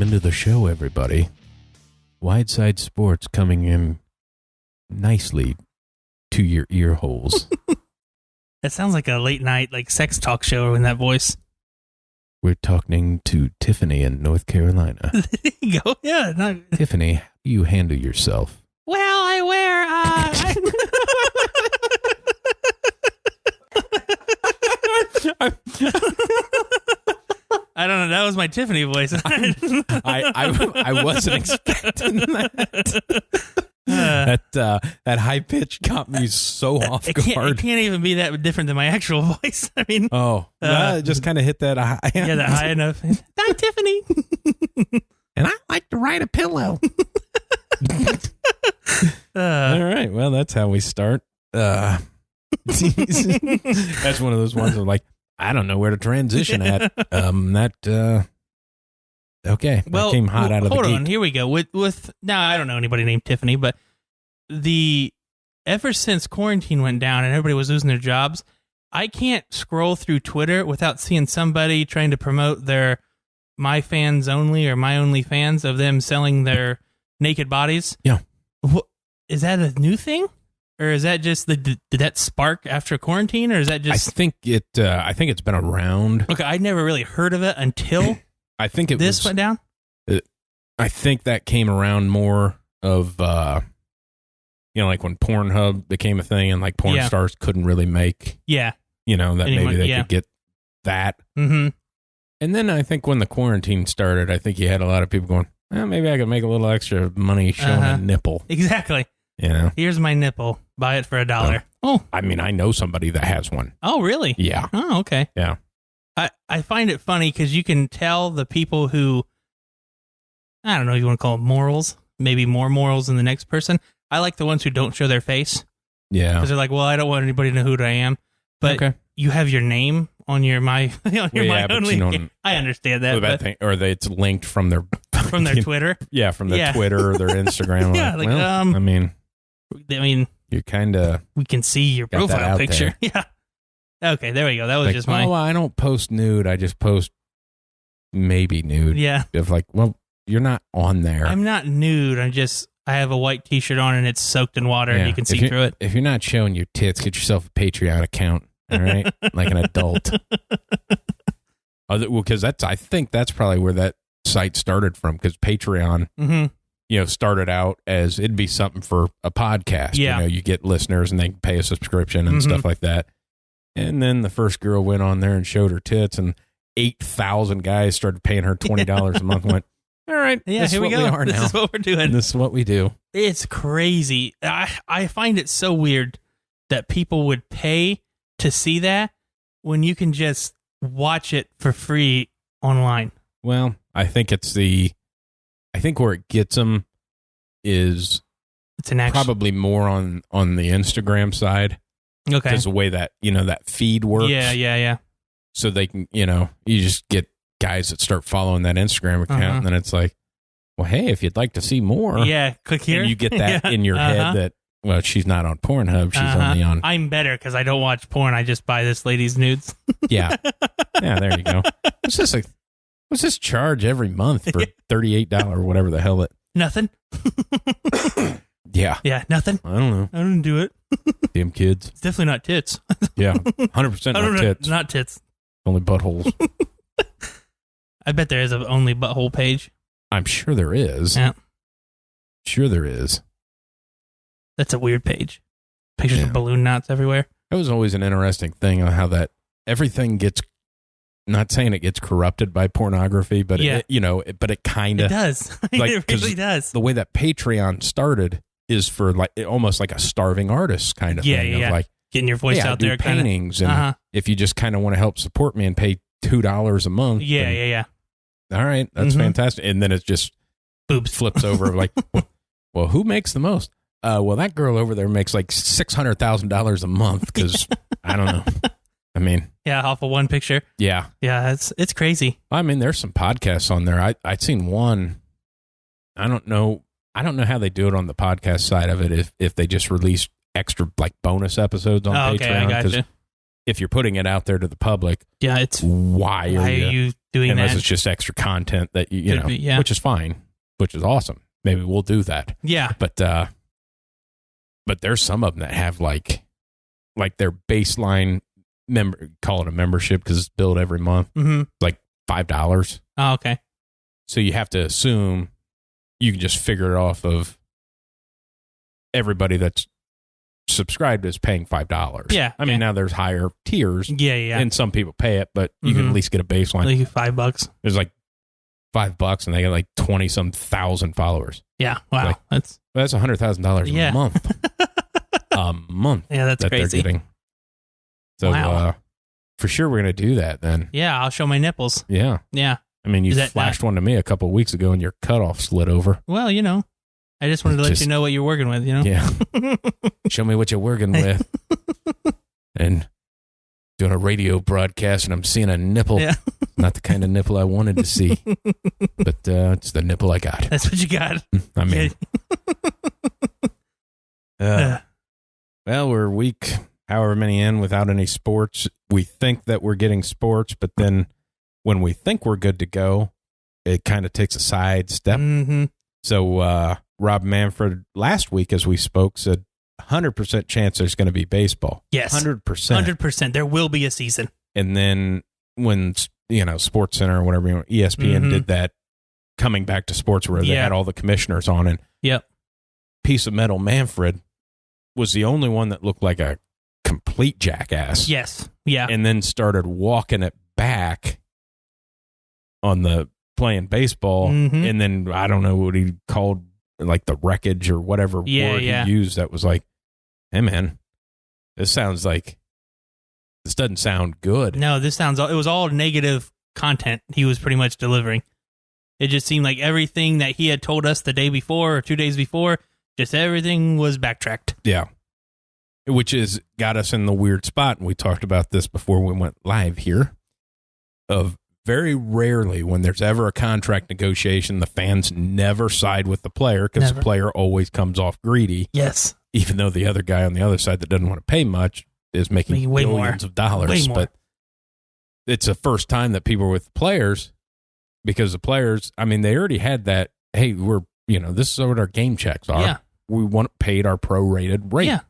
into the show, everybody. Wideside Sports coming in nicely to your ear holes. That sounds like a late night, like sex talk show in that voice. We're talking to Tiffany in North Carolina. There you go. Yeah. Tiffany, how do you handle yourself? Well, I wear. I don't know. That was my Tiffany voice. I wasn't expecting that. That high pitch got me so off guard. It can't even be that different than my actual voice. I mean, just kind of hit that high. Yeah, that high enough. Hi, Tiffany. And I like to ride a pillow. All right. Well, that's how we start. That's one of those ones where, like, I don't know where to transition at. Okay. Well, that came hot out of the gate. Hold on. Here we go. With now, I don't know anybody named Tiffany, but ever since quarantine went down and everybody was losing their jobs, I can't scroll through Twitter without seeing somebody trying to promote their My Fans Only or My Only Fans of them selling their naked bodies. Yeah. Is that a new thing? Or is that just did that spark after quarantine, or is that just? I think it's been around. Okay, I never really heard of it until I think this went down. I think that came around more of like when Pornhub became a thing and like porn stars couldn't really make that maybe they could get that. Mm-hmm. And then I think when the quarantine started, I think you had a lot of people going, maybe I could make a little extra money showing a nipple. Exactly. Here's my nipple. Buy it for $1. I mean, I know somebody that has one. Oh, really? Yeah. Oh, okay. Yeah. I find it funny because you can tell the people who, I don't know if you want to call them morals, maybe more morals than the next person. I like the ones who don't show their face. Yeah. Because they're like, well, I don't want anybody to know who I am. But you have your name on your My Only. I understand that. It's linked from their Twitter. Yeah, from their Twitter or their Instagram. I mean, you kind of we can see your profile picture. There. Yeah. Okay, there we go. That was just my. Oh, I don't post nude. I just post maybe nude. Yeah. Of like, well, you're not on there. I'm not nude. I have a white T-shirt on and it's soaked in water and you can see through it. If you're not showing your tits, get yourself a Patreon account. All right, like an adult. Because I think that's probably where that site started from. Because Patreon. Mm-hmm. Started out as it'd be something for a podcast. Yeah. You get listeners and they can pay a subscription and stuff like that. And then the first girl went on there and showed her tits, and 8,000 guys started paying her $20 a month. And went, all right, here we go. This is what we're doing. This is what we do. It's crazy. I find it so weird that people would pay to see that when you can just watch it for free online. Well, I think where it gets them is it's an probably more on the Instagram side. Okay. Because the way that, that feed works. Yeah. So they can, you just get guys that start following that Instagram account and then it's like, well, hey, if you'd like to see more. Yeah, click here. And you get that in your head that, well, she's not on Pornhub. She's only on. I'm better because I don't watch porn. I just buy this lady's nudes. Yeah. Yeah, there you go. It's just like, what's this charge every month for $38 or whatever the hell it? Nothing. Yeah. Yeah, nothing. I don't know. I didn't do it. Damn kids. It's definitely not tits. Yeah, 100% not tits. Not tits. Only buttholes. I bet there is an only butthole page. I'm sure there is. Yeah. Sure there is. That's a weird page. Pictures of balloon knots everywhere. That was always an interesting thing on how that everything gets, not saying it gets corrupted by pornography, but but it kind of it does. Like, it really does. The way that Patreon started is for like almost like a starving artist kind of thing. Yeah. Of like getting your voice out there. Paintings and if you just kind of want to help support me and pay $2 a month. Yeah. All right, that's fantastic. And then it just boobs flips over like, well, who makes the most? Well, that girl over there makes like $600,000 a month because I don't know. I mean, off of one picture. Yeah, it's crazy. I mean, there's some podcasts on there. I'd seen one. I don't know how they do it on the podcast side of it. If they just release extra like bonus episodes on Patreon. Okay, I gotcha. if you're putting it out there to the public, it's why are you doing unless that? It's just extra content that you know, which is fine, which is awesome. Maybe we'll do that. Yeah, but there's some of them that have like their baseline call it a membership because it's billed every month, like $5. Oh, okay. So you have to assume you can just figure it off of everybody that's subscribed is paying $5. Yeah. I mean, now there's higher tiers. Yeah. And some people pay it, but you can at least get a baseline. Like $5. There's like $5 and they get like 20-some thousand followers. Yeah. Wow. Like, that's $100,000 a month. A month. Yeah, that's that crazy. They're getting. So for sure we're going to do that then. Yeah, I'll show my nipples. Yeah. Yeah. I mean, you flashed one to me a couple of weeks ago and your cutoff slid over. Well, you know, I just wanted to let you know what you're working with, you know? Yeah. Show me what you're working with. And doing a radio broadcast and I'm seeing a nipple. Yeah. Not the kind of nipple I wanted to see. But it's the nipple I got. That's what you got. I mean. Well, we're week however many in without any sports. We think that we're getting sports, but then when we think we're good to go, it kind of takes a side step. So Rob Manfred last week, as we spoke, said 100% chance there's going to be baseball. Yes. 100%. 100%. There will be a season. And then when, Sports Center or whatever, ESPN did that coming back to sports where they had all the commissioners on, and Piece of Metal Manfred was the only one that looked like a complete jackass. Yes. Yeah. And then started walking it back on the playing baseball. And then I don't know what he called, like the wreckage or whatever word he used that was like, hey man, this doesn't sound good. No, it was all negative content he was pretty much delivering. It just seemed like everything that he had told us the day before or 2 days before, just everything was backtracked. Yeah. Which is got us in the weird spot. And we talked about this before we went live here, of very rarely when there's ever a contract negotiation, the fans never side with the player because the player always comes off greedy. Yes. Even though the other guy on the other side that doesn't want to pay much is making way billions more. of dollars. Way more. But it's the first time that people are with the players, because the players, I mean, they already had that, hey, this is what our game checks are. Yeah. We want paid our prorated rate. Yeah.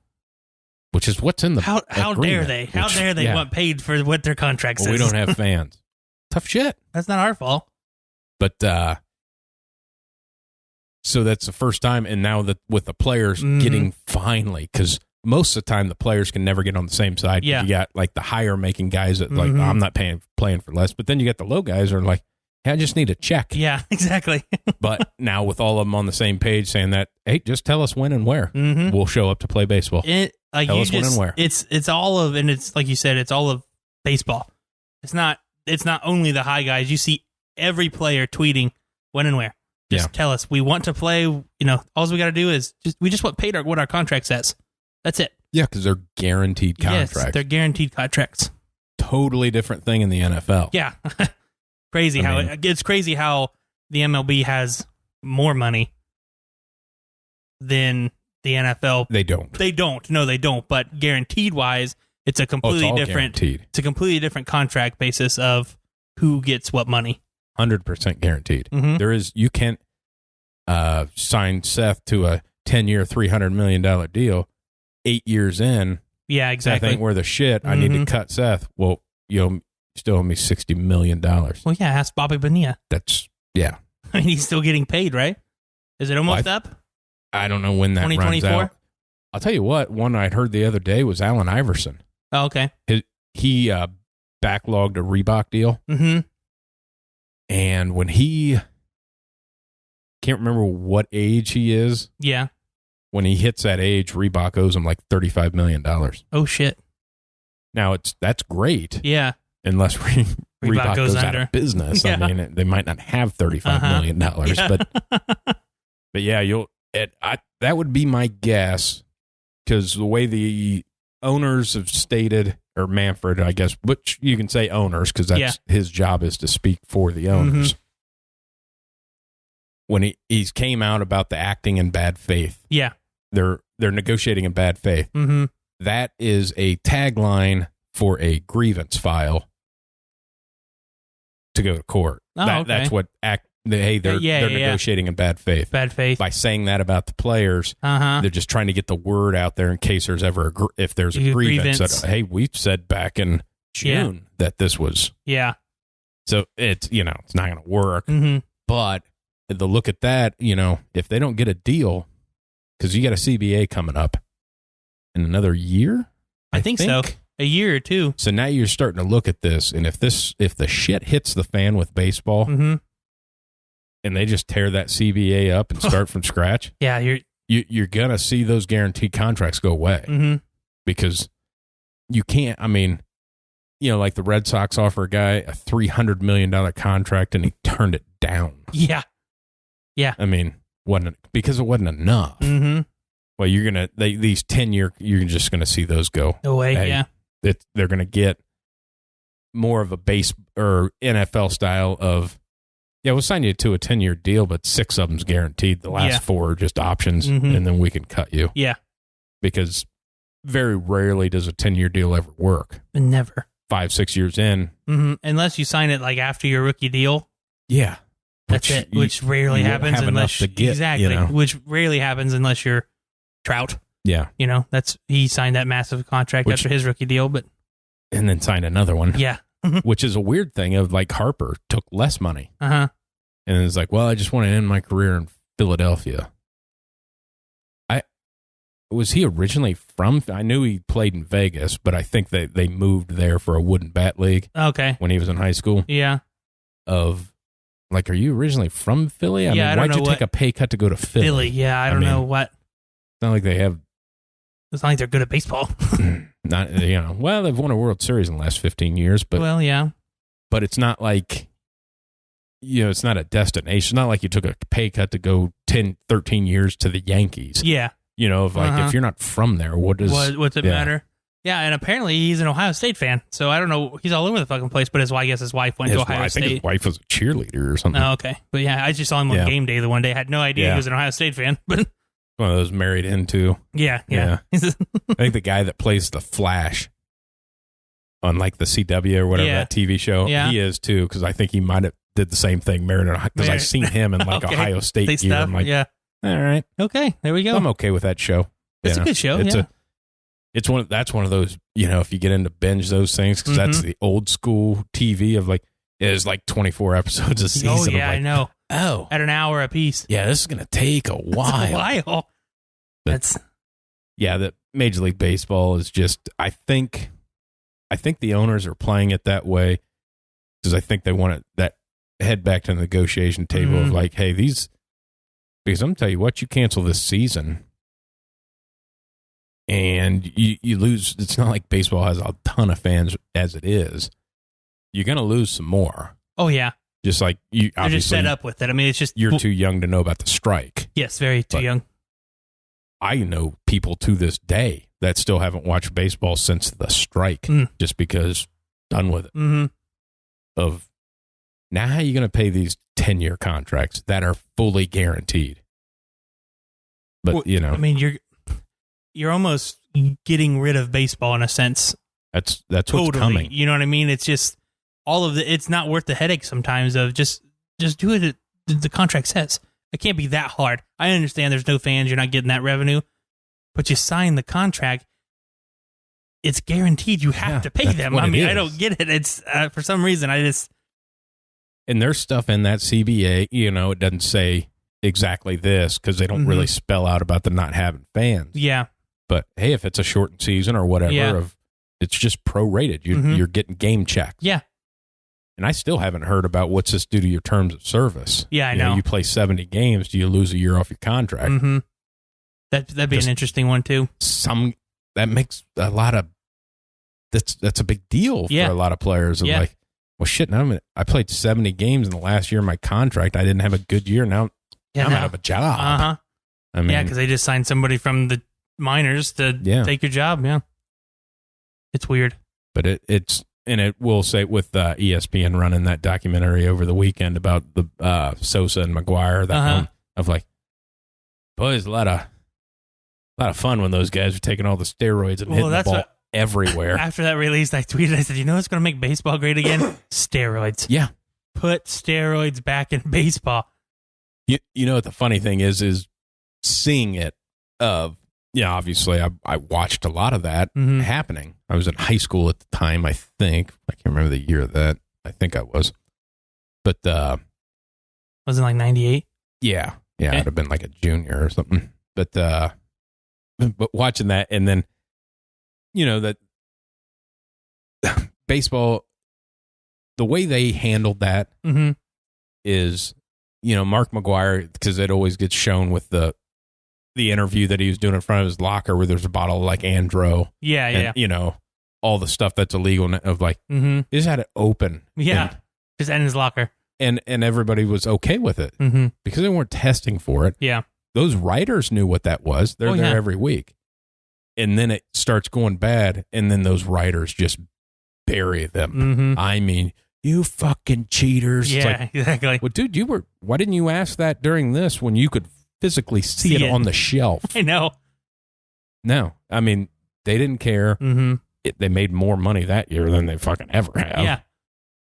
Which is what's in the How dare they? How dare they want paid for what their contract says? We don't have fans. Tough shit. That's not our fault. But so that's the first time, and now that with the players getting finally, because most of the time the players can never get on the same side. Yeah. You got like the higher making guys that like, I'm not playing for less, but then you got the low guys that are like, hey, I just need a check. Yeah, exactly. But now with all of them on the same page saying that, hey, just tell us when and where. We'll show up to play baseball. Tell us when and where. It's all of, and it's like you said, it's all of baseball. It's not only the high guys. You see every player tweeting when and where. Just tell us, we want to play. All we got to do is we just want paid what our contract says. That's it. Yeah, because they're guaranteed contracts. Yes, they're guaranteed contracts. Totally different thing in the NFL. Yeah. It's crazy how the MLB has more money than the NFL. They don't. No, they don't. But guaranteed wise, it's a completely different. Guaranteed. It's a completely different contract basis of who gets what money. 100% guaranteed. There is, you can't sign Seth to a 10-year, $300 million deal. 8 years in. Yeah, exactly. I think we're the shit. I need to cut Seth. Well, you still owe me $60 million. Well, yeah, ask Bobby Bonilla. Yeah. I mean, he's still getting paid, right? Is it almost up? I don't know when that runs out. I'll tell you what, one I heard the other day was Allen Iverson. Oh, okay. He backlogged a Reebok deal. And when can't remember what age he is. Yeah. When he hits that age, Reebok owes him like $35 million. Oh, shit. Now, that's great. Yeah. Unless Reebok goes out of business. Yeah. I mean, they might not have $35 million. But yeah, that would be my guess, because the way the owners have stated, or Manfred, I guess, which you can say owners, because that's his job is to speak for the owners. When he's came out about the acting in bad faith. Yeah. They're negotiating in bad faith. That is a tagline for a grievance file to go to court. Okay. That's what they're negotiating in bad faith. Bad faith. By saying that about the players, they're just trying to get the word out there in case there's ever if there's a grievance. That, hey, we said back in June that this was. Yeah. So it's it's not going to work. Mm-hmm. But the look at that, if they don't get a deal, because you got a CBA coming up in another year. I think so. A year or two. So now you're starting to look at this, and if the shit hits the fan with baseball, and they just tear that CBA up and start from scratch, you're gonna see those guaranteed contracts go away because you can't. I mean, like the Red Sox offer a guy a $300 million contract, and he turned it down. Yeah. I mean, because it wasn't enough. Mm-hmm. Well, these 10-year, you're just gonna see those go away. Hey, they're going to get more of a base or NFL style of, we'll sign you to a 10-year deal, but 6 of them's guaranteed. The last 4 are just options, and then we can cut you. Yeah. Because very rarely does a 10-year deal ever work. Never. 5-6 years in. Mm-hmm. Unless you sign it like after your rookie deal. Yeah. That's it, which rarely happens unless which rarely happens unless you're Trout. Yeah. He signed that massive contract after his rookie deal, and then signed another one. Yeah. Which is a weird thing of like Harper took less money. Uh-huh. And it's like, well, I just want to end my career in Philadelphia. Was he originally from, I knew he played in Vegas, but I think they moved there for a wooden bat league. Okay. When he was in high school. Yeah. Are you originally from Philly? Why'd you take a pay cut to go to Philly? Yeah, I don't know what. It's not like they have. It's not like they're good at baseball. Not, well, they've won a World Series in the last 15 years, but. Well, yeah. But it's not like, it's not a destination. It's not like you took a pay cut to go 10, 13 years to the Yankees. Yeah. If you're not from there, what's it matter? Yeah, and apparently he's an Ohio State fan, so I don't know. He's all over the fucking place, but I guess his wife went to Ohio State. I think his wife was a cheerleader or something. Oh, okay. But yeah, I just saw him on game day the one day. I had no idea he was an Ohio State fan, but. One of those married into. Yeah. I think the guy that plays the Flash on like the CW or whatever that TV show, he is too, because I think he might have did the same thing, married because I've seen him in like Ohio State gear. I'm like, all right, okay, there we go. I'm okay with that show. It's a good show. That's one of those, if you get into binge those things, because that's the old school TV of like, it's like 24 episodes a season. Oh yeah, I know. Oh, at an hour a piece. Yeah, this is gonna take a while. That Major League Baseball is just. I think the owners are playing it that way because I think they want to head back to the negotiation table of like, hey, because I'm gonna tell you what, you cancel this season and you lose. It's not like baseball has a ton of fans as it is. You're gonna lose some more. Oh yeah. Just like you, they're just set up with it. I mean, it's just you're too young to know about the strike. Yes, very too young. I know people to this day that still haven't watched baseball since the strike, just because done with it. Mm-hmm. Of now, how are you going to pay these 10-year contracts that are fully guaranteed? But I mean, you're almost getting rid of baseball in a sense. That's what's coming. You know what I mean? It's just. It's not worth the headache sometimes of just do it. The contract says it can't be that hard. I understand there's no fans, you're not getting that revenue, but you sign the contract. It's guaranteed. You have to pay them. I mean, I don't get it. It's for some reason and there's stuff in that CBA. It doesn't say exactly this because they don't really spell out about the not having fans. Yeah, but hey, if it's a shortened season or whatever, it's just prorated. You're getting game checked. Yeah. And I still haven't heard about what's this do to your terms of service. Yeah, I know. You play 70 games, do you lose a year off your contract? Mm-hmm. That'd be an interesting one too. That makes a lot of that's a big deal for a lot of players. Of like, well, shit. Now I played 70 games in the last year of my contract. I didn't have a good year. Now I'm out of a job. I mean, because they just signed somebody from the minors to take your job. Yeah, it's weird. But it's. And it will say with ESPN running that documentary over the weekend about the Sosa and McGuire, that one of like, boy, it's a lot of fun when those guys are taking all the steroids and hitting the ball everywhere. After that release, I tweeted, I said, you know what's going to make baseball great again? Steroids. Yeah. Put steroids back in baseball. You know what the funny thing is seeing it obviously I watched a lot of that happening. I was in high school at the time, I think. I can't remember the year of that. I think I was. But was it like 98? Yeah. Yeah, I'd have been like a junior or something. But watching that, and then that baseball, the way they handled that is, Mark McGwire, because it always gets shown with the interview that he was doing in front of his locker where there's a bottle of like Andro. Yeah. And, all the stuff that's illegal of like, he just had it open. Yeah. Just in his locker. And everybody was okay with it because they weren't testing for it. Yeah. Those writers knew what that was. They're there every week. And then it starts going bad, and then those writers just bury them. I mean, you fucking cheaters. Yeah, exactly. Well, dude, why didn't you ask that during this when you could physically see it on the shelf? I know. No, I mean, they didn't care. They made more money that year than they fucking ever have. Yeah.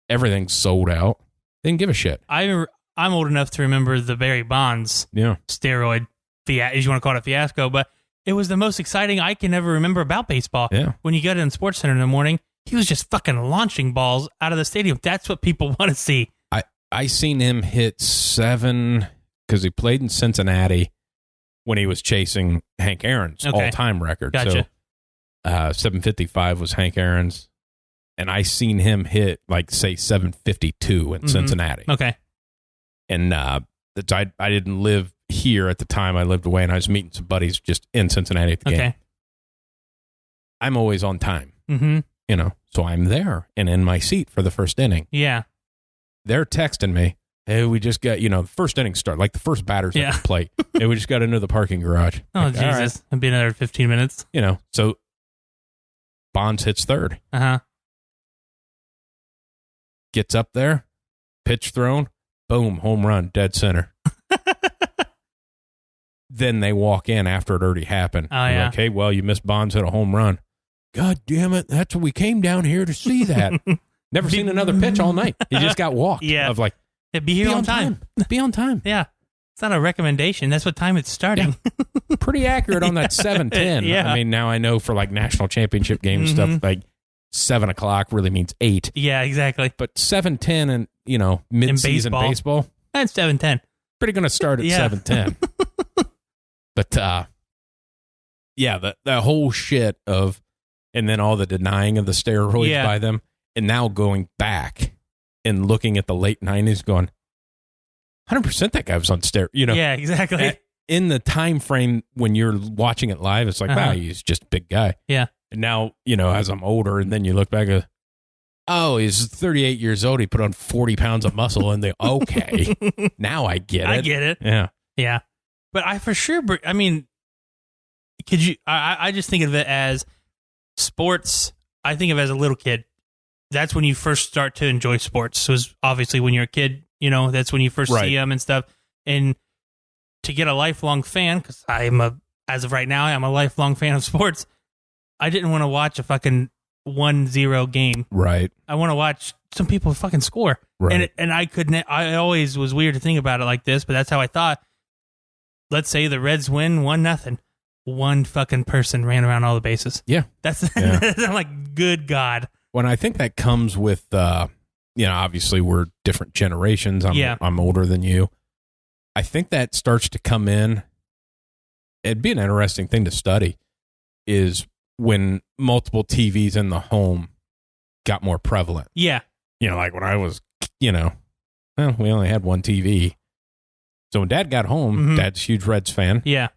Everything's sold out. They didn't give a shit. I'm old enough to remember the Barry Bonds steroid, as you want to call it, fiasco, but it was the most exciting I can ever remember about baseball. Yeah. When you got in SportsCenter in the morning, he was just fucking launching balls out of the stadium. That's what people want to see. I seen him hit 7 because he played in Cincinnati when he was chasing Hank Aaron's all-time record. Gotcha. So 755 was Hank Aaron's, and I seen him hit like say 752 in Cincinnati. Okay. And I didn't live here at the time. I lived away, and I was meeting some buddies just in Cincinnati at the game. I'm always on time. So I'm there and in my seat for the first inning. Yeah. They're texting me, hey, we just got, the first inning start, like the first batters at the plate. Hey, we just got into the parking garage. Oh, like, Jesus. Right. It'll be another 15 minutes. So Bonds hits third. Gets up there, pitch thrown, boom, home run, dead center. Then they walk in after it already happened. Oh, yeah. Like, hey, well, you missed Bonds hit a home run. God damn it. That's what we came down here to see that. Never seen another pitch all night. He just got walked. Yeah. Of like, be here on time. Be on time. Yeah. It's not a recommendation. That's what time it's starting. Yeah. Pretty accurate on that 7:10. Yeah. I mean, now I know for like national championship game stuff, like 7 o'clock really means 8. Yeah, exactly. But 7:10 and, mid-season baseball. That's 7:10. Pretty going to start at 7:10. But, the whole shit of, and then all the denying of the steroids by them, and now going back and looking at the late 90s going, 100% that guy was on steroids. Yeah, exactly. In the time frame when you're watching it live, it's like, wow, he's just a big guy. Yeah. And now, as I'm older, and then you look back and oh, he's 38 years old. He put on 40 pounds of muscle, and okay, now I get it. I get it. Yeah. Yeah. But I for sure, I mean, could you, I just think of it as sports. I think of it as a little kid. That's when you first start to enjoy sports. So it's obviously when you're a kid, that's when you first see them and stuff. And to get a lifelong fan, because as of right now, I'm a lifelong fan of sports. I didn't want to watch a fucking 1-0 game. Right. I want to watch some people fucking score. Right. And I couldn't, I always was weird to think about it like this, but that's how I thought. Let's say the Reds win 1-0. One fucking person ran around all the bases. Yeah. I'm like, good God. When I think that comes with, obviously we're different generations. I'm older than you. I think that starts to come in. It'd be an interesting thing to study is when multiple TVs in the home got more prevalent. Yeah. Like when I was, we only had one TV. So when Dad got home, Dad's a huge Reds fan. Yeah.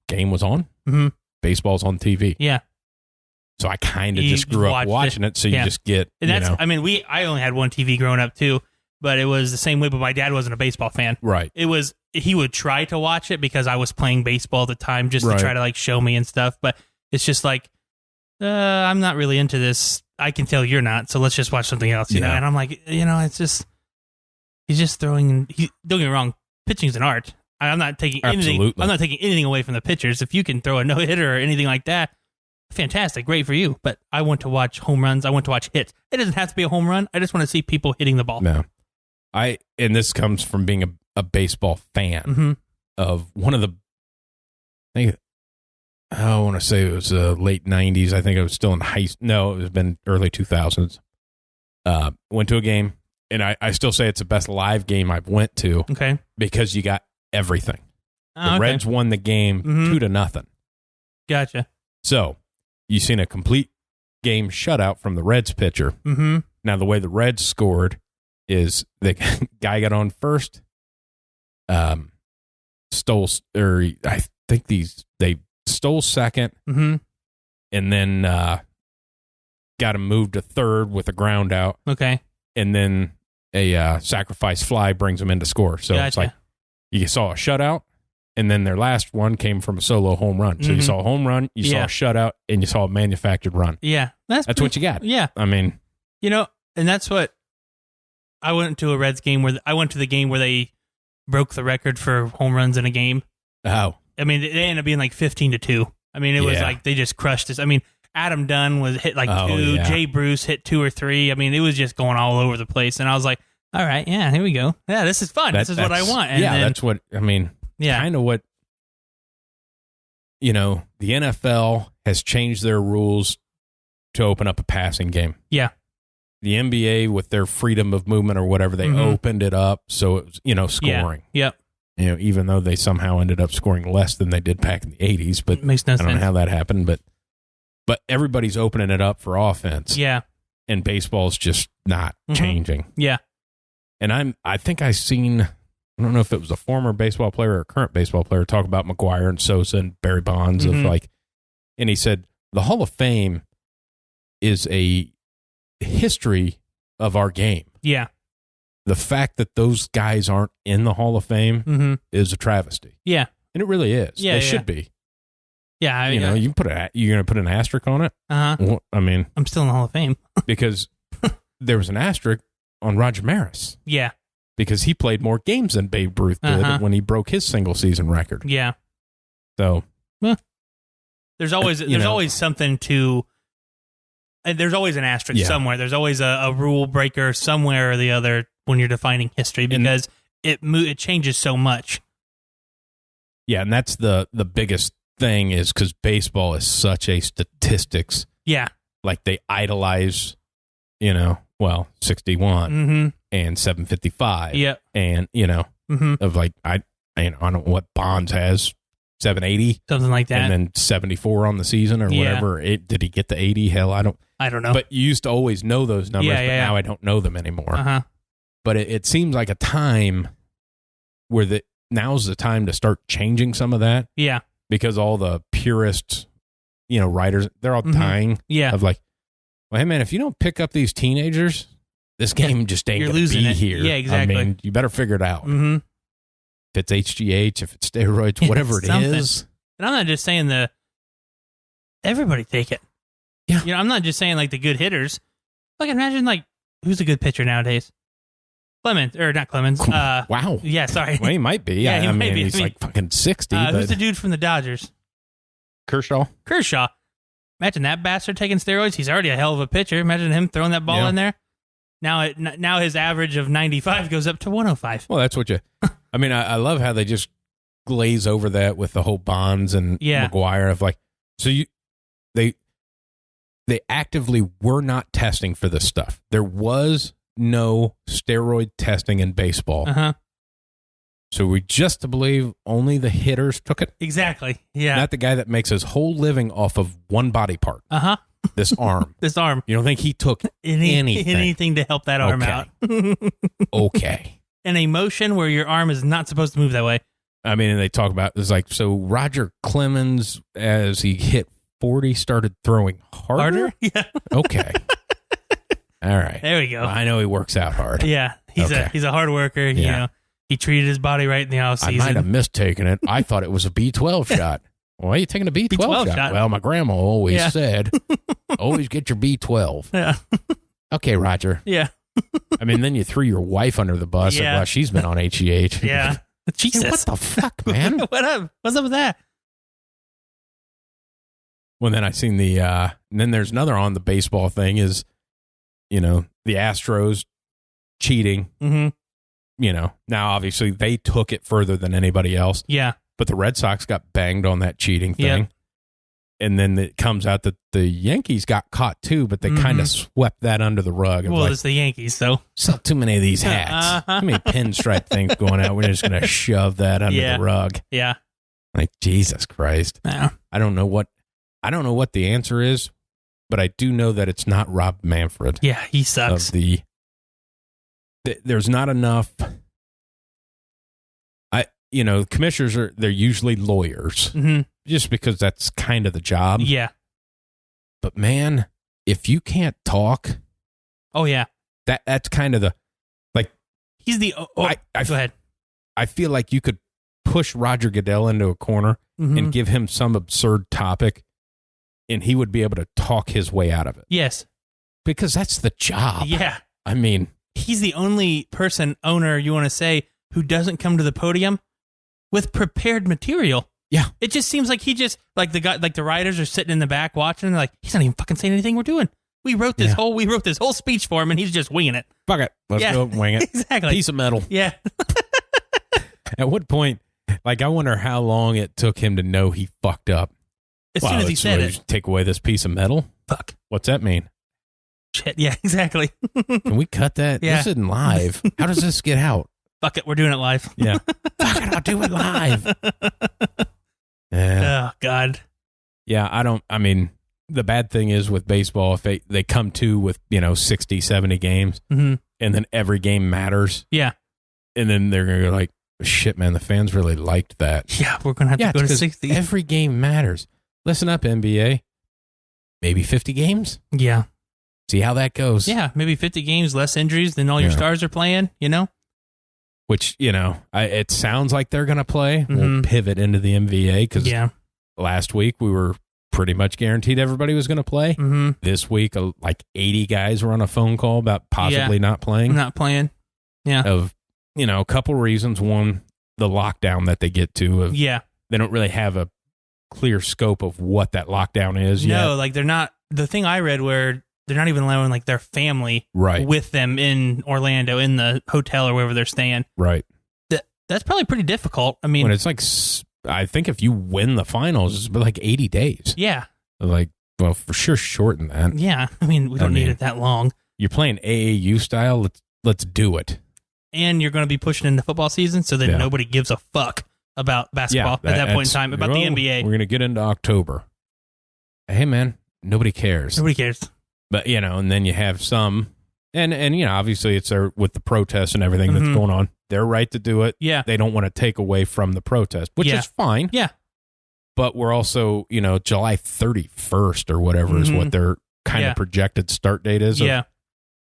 Game was on. Baseball's on TV. Yeah. So I kind of just grew up watching it. So you just get, and that's, I mean, I only had one TV growing up too, but it was the same way, but my dad wasn't a baseball fan. Right. He would try to watch it because I was playing baseball at the time just to try to like show me and stuff. But it's just like, I'm not really into this. I can tell you're not. So let's just watch something else, you know? And I'm like, it's just, he's just throwing, don't get me wrong. Pitching's an art. I'm not taking anything. I'm not taking anything away from the pitchers. If you can throw a no-hitter or anything like that, fantastic, great for you. But I want to watch home runs. I want to watch hits. It doesn't have to be a home run. I just want to see people hitting the ball. No. And this comes from being a baseball fan of one of the, I want to say it was late 90s. I think I was still in no, it was been early 2000s. Went to a game, and I still say it's the best live game I've went to. Okay. Because you got everything. The Reds won the game 2-0. Gotcha. So you seen a complete game shutout from the Reds pitcher. Mm-hmm. Now, the way the Reds scored is the guy got on first, stole, or I think they stole second, and then got him moved to third with a ground out. Okay. And then a sacrifice fly brings him in to score. So it's like you saw a shutout, and then their last one came from a solo home run. So you saw a home run, you saw a shutout, and you saw a manufactured run. Yeah. That's what you got. Yeah. I mean, and that's what I went to the game where they broke the record for home runs in a game. Oh. I mean, it ended up being like 15-2. I mean, it was like they just crushed us. I mean, Adam Dunn was hit like 2. Yeah. Jay Bruce hit 2 or 3. I mean, it was just going all over the place. And I was like, all right, yeah, here we go. Yeah, this is fun. This is what I want. And that's what, I mean, kind of what, the NFL has changed their rules to open up a passing game. Yeah. The NBA, with their freedom of movement or whatever, they opened it up so it was, scoring. Yeah. Yep. Even though they somehow ended up scoring less than they did back in the 80s, but makes no sense. I don't know how that happened, but everybody's opening it up for offense. Yeah. And baseball's just not changing. Yeah. And I think I seen, I don't know if it was a former baseball player or a current baseball player, talk about McGuire and Sosa and Barry Bonds and he said, the Hall of Fame is a history of our game. Yeah. The fact that those guys aren't in the Hall of Fame is a travesty. Yeah. And it really is. Yeah, they should be. Yeah. you're going to put an asterisk on it? Uh-huh. Well, I mean, I'm still in the Hall of Fame. because there was an asterisk on Roger Maris. Yeah. Because he played more games than Babe Ruth did when he broke his single season record. Yeah. So, there's always something to, there's always an asterisk somewhere. There's always a rule breaker somewhere or the other when you're defining history, because it changes so much. Yeah, and that's the biggest thing, is because baseball is such a statistics. Yeah. Like they idolize, 61 and 755. Yeah. And, of like, I don't know what Bonds has, 780. Something like that. And then 74 on the season or whatever. Did he get the 80? Hell, I don't know. But you used to always know those numbers, but now I don't know them anymore. Uh-huh. But it seems like a time where now's the time to start changing some of that. Yeah. Because all the purists, writers, they're all dying. Yeah. Of like, well, hey, man, if you don't pick up these teenagers, this game just ain't going to be here. Yeah, exactly. I mean, you better figure it out. Mm-hmm. If it's HGH, if it's steroids, whatever it is. And I'm not just saying everybody take it. Yeah. I'm not just saying like the good hitters. Like, imagine like, who's a good pitcher nowadays? Clemens, or not Clemens. Wow. Yeah, sorry. Well, he might be. Yeah, I mean, he's like fucking 60. Who's the dude from the Dodgers? Kershaw. Imagine that bastard taking steroids. He's already a hell of a pitcher. Imagine him throwing that ball in there. Now his average of 95 goes up to 105. Well, that's what I mean, I love how they just glaze over that with the whole Bonds and McGuire of like, so they actively were not testing for this stuff. There was no steroid testing in baseball. Uh-huh. So we just to believe only the hitters took it? Exactly. Yeah. Not the guy that makes his whole living off of one body part. Uh-huh. This arm. You don't think he took anything to help that arm out? Okay. An emotion where your arm is not supposed to move that way. I mean, and they talk about, it's like, so Roger Clemens, as he hit 40, started throwing harder? Yeah. Okay. All right. There we go. I know he works out hard. Yeah. He's a hard worker. Yeah. He treated his body right in the off season. I might have mistaken it. I thought it was a B12 shot. Why are you taking a B12 shot? Well, my grandma always said, always get your B12. Yeah. Okay, Roger. Yeah. I mean, then you threw your wife under the bus. Yeah. And, well, she's been on HGH. Yeah. Jesus. Hey, what the fuck, man? What up? What's up with that? Well, then I seen and then there's another on the baseball thing is, the Astros cheating. Mm-hmm. Now obviously they took it further than anybody else. Yeah. But the Red Sox got banged on that cheating thing. Yep. And then it comes out that the Yankees got caught too, but they kind of swept that under the rug. Well, it's the Yankees, so. Sell too many of these hats. Too many pinstripe things going out. We're just going to shove that under the rug. Yeah. Like, Jesus Christ. Yeah. I don't know what the answer is, but I do know that it's not Rob Manfred. Yeah, he sucks. There's not enough. Commissioners they're usually lawyers, just because that's kind of the job. Yeah. But man, if you can't talk, oh yeah, that's kind of he's the. Go ahead. I feel like you could push Roger Goodell into a corner and give him some absurd topic, and he would be able to talk his way out of it. Yes, because that's the job. Yeah, I mean, he's the only owner you want to say who doesn't come to the podium with prepared material. Yeah. It just seems like he just, like the writers are sitting in the back watching, and they're like, he's not even fucking saying anything we're doing. We wrote this whole speech for him, and he's just winging it. Fuck it. Let's go wing it. Exactly. Piece of metal. Yeah. At what point, I wonder how long it took him to know he fucked up. As soon as he said it. Take away this piece of metal? Fuck. What's that mean? Shit. Yeah, exactly. Can we cut that? Yeah. This isn't live. How does this get out? Fuck it, we're doing it live. Yeah. Fuck it, I'll do it live. Oh, God. Yeah, the bad thing is with baseball, if they come to with, 60, 70 games, and then every game matters. Yeah. And then they're going to go like, shit, man, the fans really liked that. Yeah, we're going to have to go to 60. Every game matters. Listen up, NBA. Maybe 50 games? Yeah. See how that goes. Yeah, maybe 50 games, less injuries than all your stars are playing, Which, it sounds like they're going to play. We'll pivot into the NBA because last week we were pretty much guaranteed everybody was going to play. This week, like 80 guys were on a phone call about possibly not playing. Not playing. Yeah. Of, a couple reasons. One, the lockdown that they get to. They don't really have a clear scope of what that lockdown is yet. No, like they're not. The thing I read where they're not even allowing like their family with them in Orlando in the hotel or wherever they're staying. Right. That's probably pretty difficult. I mean, when it's like, I think if you win the finals, it's like 80 days. Yeah. Like, well, for sure, shorten that. Yeah. I mean, we don't need it that long. You're playing AAU style. Let's do it. And you're going to be pushing into football season, so that nobody gives a fuck about basketball at that point in time, about the NBA. We're going to get into October. Hey, man, nobody cares. Nobody cares. But, and then you have some, and obviously it's there with the protests and everything that's going on. They're right to do it. Yeah. They don't want to take away from the protest, which is fine. Yeah. But we're also, July 31st or whatever is what their kind of projected start date is. Yeah.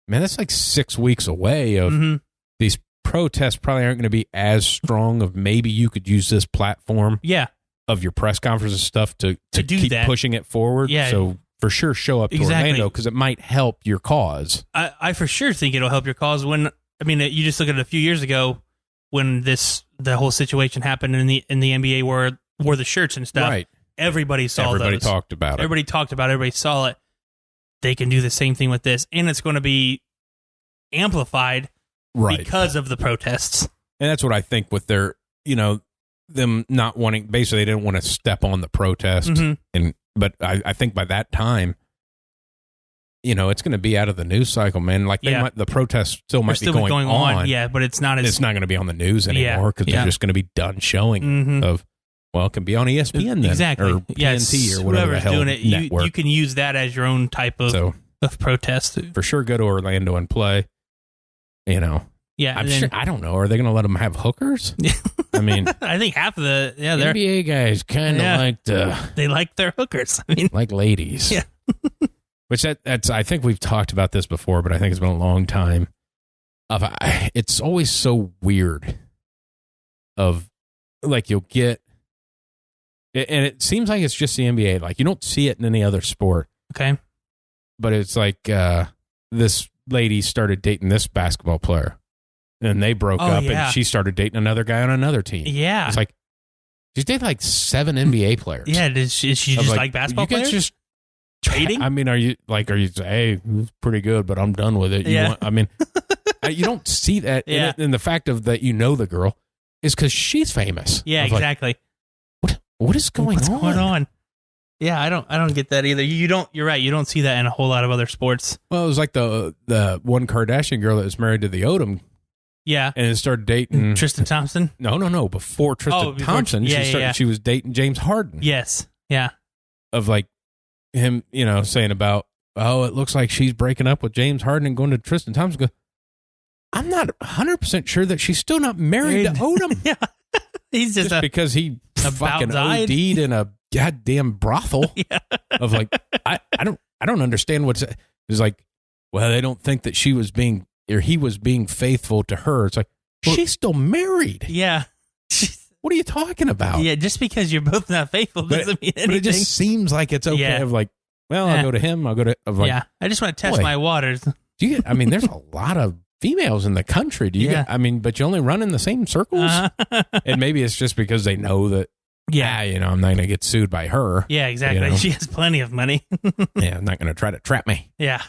Man, that's like 6 weeks away of these protests probably aren't going to be as strong of maybe you could use this platform of your press conference and stuff to keep pushing it forward. Yeah. So for sure, show up to Orlando because it might help your cause. I for sure think it'll help your cause. You just look at it a few years ago when the whole situation happened in the NBA where wore the shirts and stuff. Right. Everybody saw Everybody those. talked about it. Everybody talked about it. Everybody saw it. They can do the same thing with this, and it's going to be amplified because of the protests. And that's what I think with their, them not wanting, basically they didn't want to step on the protest. But I think by that time, it's going to be out of the news cycle, man. Like the protests still might be going on. Yeah, but it's not going to be on the news anymore because they're just going to be done showing of, well, it can be on ESPN then, exactly, or PNT or whatever the hell doing it. network. You can use that as your own type of protest. For sure, go to Orlando and play. Yeah, I'm sure. I don't know. Are they going to let them have hookers? I mean, I think half of the NBA guys kind of they like their hookers. I mean, like ladies. Yeah. Which that's I think we've talked about this before, but I think it's been a long time. It's always so weird. Of like you'll get, and it seems like it's just the NBA. Like you don't see it in any other sport. Okay. But it's like this lady started dating this basketball player. And they broke up, and she started dating another guy on another team. Yeah. It's like, She's dated like 7 NBA players. Yeah, is she just like basketball players? Just trading? I mean, are you hey, it's pretty good, but I'm done with it. You don't see that. Yeah. And the fact of that the girl is because she's famous. Yeah, exactly. What is going on? What's going on? Yeah, I don't get that either. You're right. You don't see that in a whole lot of other sports. Well, it was like the one Kardashian girl that was married to the Odom. Yeah. And then started dating Tristan Thompson? No. Before Tristan Thompson, she was dating James Harden. Yes. Yeah. Of like him, saying about, it looks like she's breaking up with James Harden and going to Tristan Thompson. I'm not 100% sure that she's still not married to Odom. Yeah. He's just because he fucking OD'd in a goddamn brothel. Yeah. Of like, I don't understand what's it's like. Well, they don't think that he was being faithful to her. It's like, she's still married. Yeah. What are you talking about? Yeah, just because you're both not faithful doesn't mean anything. But it just seems like it's okay. Yeah. Of like, well, I'll go to him. I'll go to yeah. I just want to test my waters. Do you get? I mean, there's a lot of females in the country. Do you get? I mean, but you only run in the same circles. And maybe it's just because they know that. Yeah, I'm not going to get sued by her. Yeah, exactly. She has plenty of money. Yeah, I'm not going to try to trap me. Yeah.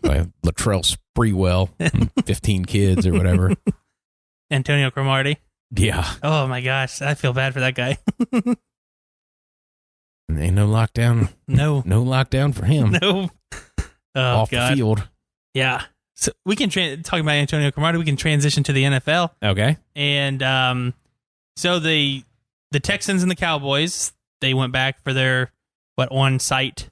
By Latrell Sprewell, 15 kids or whatever. Antonio Cromartie. Yeah. Oh my gosh, I feel bad for that guy. Ain't no lockdown. No lockdown for him. No. Off the field. Yeah. So we can talk about Antonio Cromartie. We can transition to the NFL. Okay. And so the Texans and the Cowboys, they went back for their on-site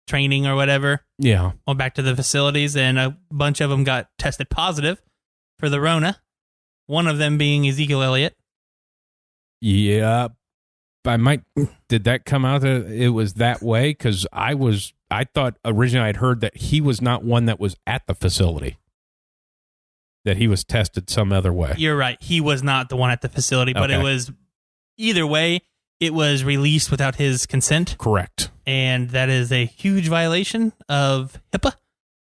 training or whatever. Yeah. Went back to the facilities, and a bunch of them got tested positive for the Rona. One of them being Ezekiel Elliott. Yeah. Did that come out that it was that way? Because I thought originally I'd heard that he was not one that was at the facility. That he was tested some other way. You're right. He was not the one at the facility, but it was either way, it was released without his consent. Correct. And that is a huge violation of HIPAA.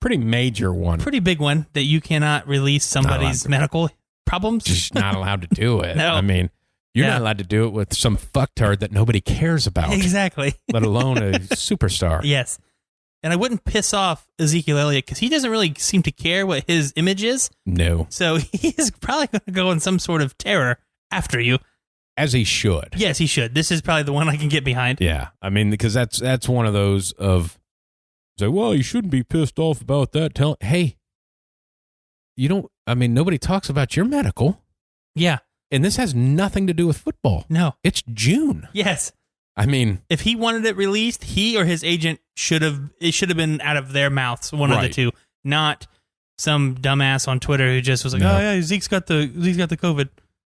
Pretty major one. Pretty big one that you cannot release somebody's medical problems. Just not allowed to do it. No. I mean, you're not allowed to do it with some fucktard that nobody cares about. Exactly. Let alone a superstar. Yes. And I wouldn't piss off Ezekiel Elliott because he doesn't really seem to care what his image is. No. So he's probably going to go in some sort of terror after you. As he should. Yes, he should. This is probably the one I can get behind. Yeah. I mean, because that's one of those of, say, well, you shouldn't be pissed off about that. Hey, nobody talks about your medical. Yeah. And this has nothing to do with football. No. It's June. Yes. I mean, if he wanted it released, he or his agent should have been out of their mouths, one of the two, not some dumbass on Twitter who just was like, oh yeah, Zeke's got the COVID.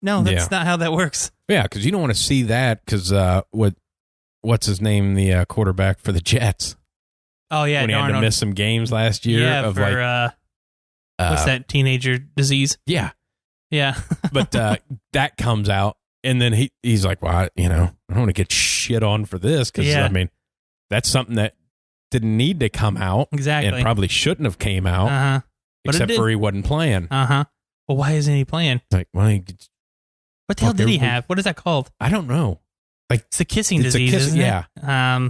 No, that's not how that works. Yeah, because you don't want to see that because what's his name, the quarterback for the Jets? Oh yeah, when he had to miss some games last year. Yeah, of what's that teenager disease? Yeah, yeah. But that comes out, and then he's like, well, I don't want to get shit on for this because I mean, that's something that didn't need to come out exactly, and probably shouldn't have came out, except for he wasn't playing. Well, why isn't he playing? Like, well, what the hell did he have? What is that called? I don't know. Like, it's a kissing disease, isn't it? Yeah.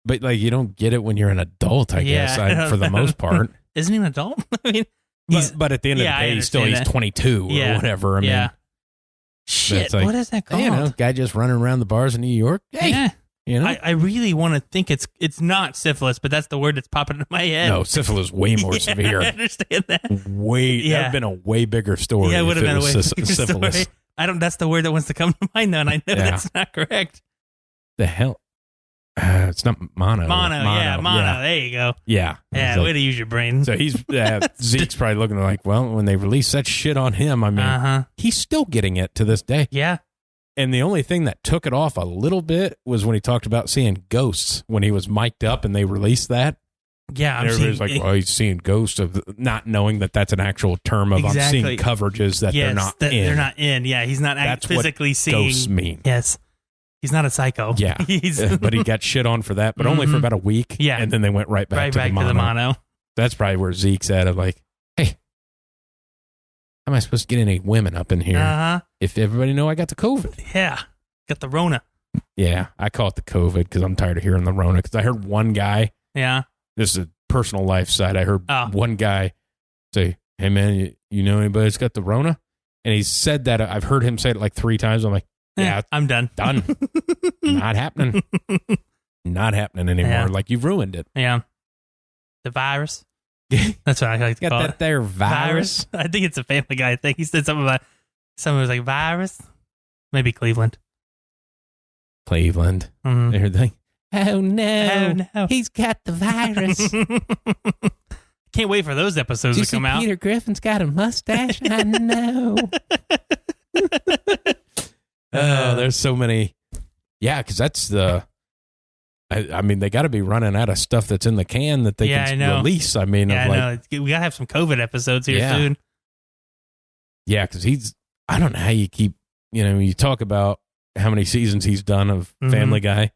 But like, you don't get it when you're an adult, I guess, for the most part. Isn't he an adult? I mean, but at the end of the day, he's 22 or whatever. I mean, shit. Like, what is that called? Guy just running around the bars in New York. Hey, I really want to think it's not syphilis, but that's the word that's popping into my head. No, syphilis is way more severe. I understand that. That'd been a way bigger story. Yeah, it would have been a way bigger syphilis. Story. That's the word that wants to come to mind, though, and I know that's not correct. The hell? It's not mono. Mono. There you go. Yeah. Yeah, way to use your brain. So he's Zeke's probably looking like, well, when they release that shit on him, I mean, he's still getting it to this day. Yeah. And the only thing that took it off a little bit was when he talked about seeing ghosts when he was mic'd up and they released that. Yeah, everybody's like, well, he's seeing ghosts, of not knowing that that's an actual term of I'm seeing coverages that they're not in. They're not in. Yeah, he's not physically seeing. Ghosts mean. Yes. He's not a psycho. Yeah. But he got shit on for that, but only for about a week. Yeah. And then they went right back to the mono. That's probably where Zeke's at of like, hey, how am I supposed to get any women up in here if everybody know I got the COVID? Yeah. Got the Rona. Yeah, I call it the COVID because I'm tired of hearing the Rona. Because I heard one guy. Yeah. This is a personal life side. I heard one guy say, "Hey man, you know anybody that's got the Rona?" And he said that. I've heard him say it like 3 times. I'm like, yeah, I'm done. Done. Not happening. Not happening anymore. Yeah. Like you've ruined it. Yeah. The virus. That's what I like to call it. Got that there virus. I think it's a Family Guy thing. He said something about someone was like virus. Maybe Cleveland. Mm-hmm. They're like, oh no, he's got the virus. Can't wait for those episodes to come out. Peter Griffin's got a mustache. I know. There's so many. Yeah, because that's the. I mean, they got to be running out of stuff that's in the can that they can release. I mean, I know. We got to have some COVID episodes here soon. Yeah, because I don't know how you keep. You talk about how many seasons he's done of Family Guy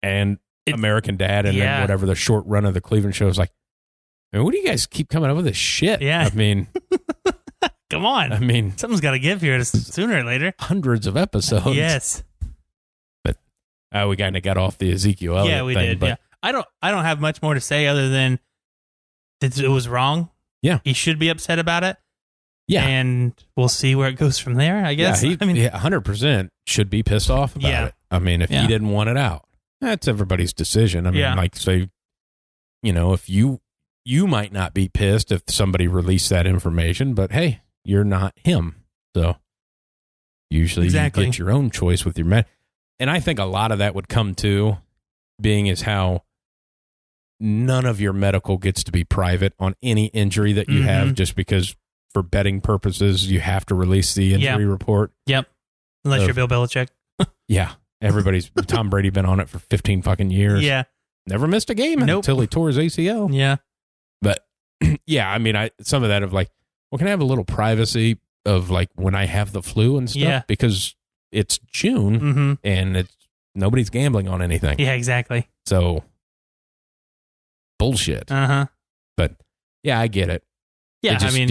and American Dad, and then whatever the short run of the Cleveland show is like. I mean, what do you guys keep coming up with this shit? Yeah. I mean, come on. I mean, something's got to give here sooner or later. Hundreds of episodes. Yes. But we kind of got off the Ezekiel Elliott we thing, did. but Yeah. I don't have much more to say other than it was wrong. Yeah. He should be upset about it. Yeah. And we'll see where it goes from there, I guess. Yeah, 100% should be pissed off about it. I mean, if he didn't want it out, that's everybody's decision. I mean, like, say, if you might not be pissed if somebody released that information, but hey, you're not him. So usually you get your own choice with your med. And I think a lot of that would come to being is how none of your medical gets to be private on any injury that you have, just because for betting purposes, you have to release the injury report. Yep. Unless you're Bill Belichick. Yeah. Everybody's Tom Brady been on it for 15 fucking years. Yeah. Never missed a game until he tore his ACL. Yeah. But yeah, I mean, some of that of like, well, can I have a little privacy of like when I have the flu and stuff? Yeah. Because it's June and nobody's gambling on anything. Yeah, exactly. So bullshit. But yeah, I get it. Yeah, just, I mean,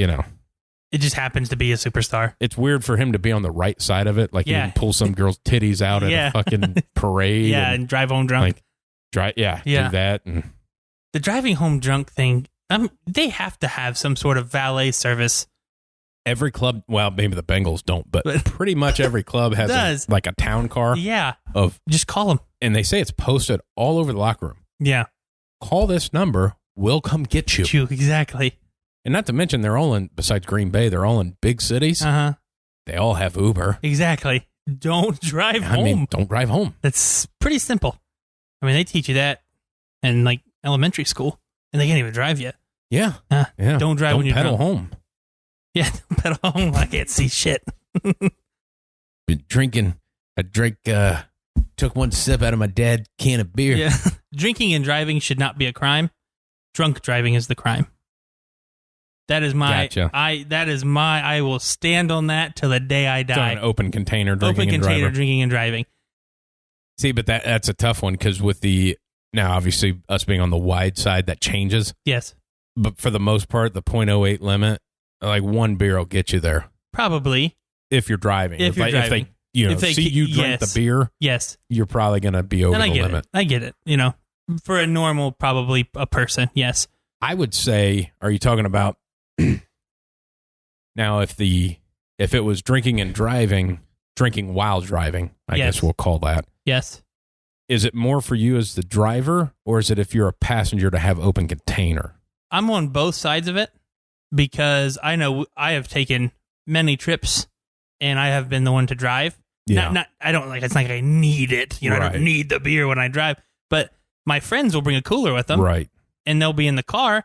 it just happens to be a superstar. It's weird for him to be on the right side of it. Like, you can pull some girl's titties out at a fucking parade. And drive home drunk. Like, do that. And the driving home drunk thing, they have to have some sort of valet service. Every club, well, maybe the Bengals don't, but pretty much every club has a town car. Yeah. Just call them. And they say it's posted all over the locker room. Yeah. Call this number. We'll come get you. Exactly. And not to mention, they're all besides Green Bay, they're all in big cities. They all have Uber. Exactly. Don't drive home. I mean, don't drive home. That's pretty simple. I mean, they teach you that in like elementary school, and they can't even drive yet. Yeah. Don't drive when you're pedal drunk. home. Yeah, don't pedal home. I can't see shit. Been drinking. Took one sip out of my dad's can of beer. Yeah. Drinking and driving should not be a crime. Drunk driving is the crime. That is my. Gotcha. I will stand on that till the day I die. An open container drinking drinking and driving. See, but that's a tough one because with now obviously us being on the wide side, that changes. Yes. But for the most part, the 0.08 limit, like one beer will get you there. Probably. If you're driving. If they see you drink the beer, yes, you're probably going to be over the limit. I get it. For a normal, probably a person, yes. I would say, are you talking about now if it was drinking while driving, I guess we'll call that. Yes. Is it more for you as the driver, or is it if you're a passenger to have open container? I'm on both sides of it because I know I have taken many trips and I have been the one to drive. Yeah. I don't like, it's not like I need it. I don't need the beer when I drive, but my friends will bring a cooler with them. Right. And they'll be in the car.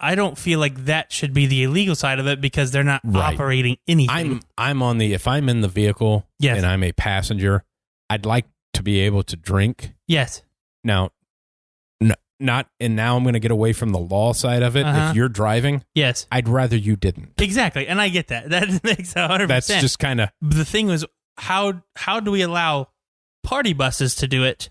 I don't feel like that should be the illegal side of it because they're not operating anything. I'm on if I'm in the vehicle and I'm a passenger, I'd like to be able to drink. Yes. Now, now I'm going to get away from the law side of it. If you're driving, yes, I'd rather you didn't. Exactly, and I get that. That makes 100%. That's just kind of the thing. Was how do we allow party buses to do it?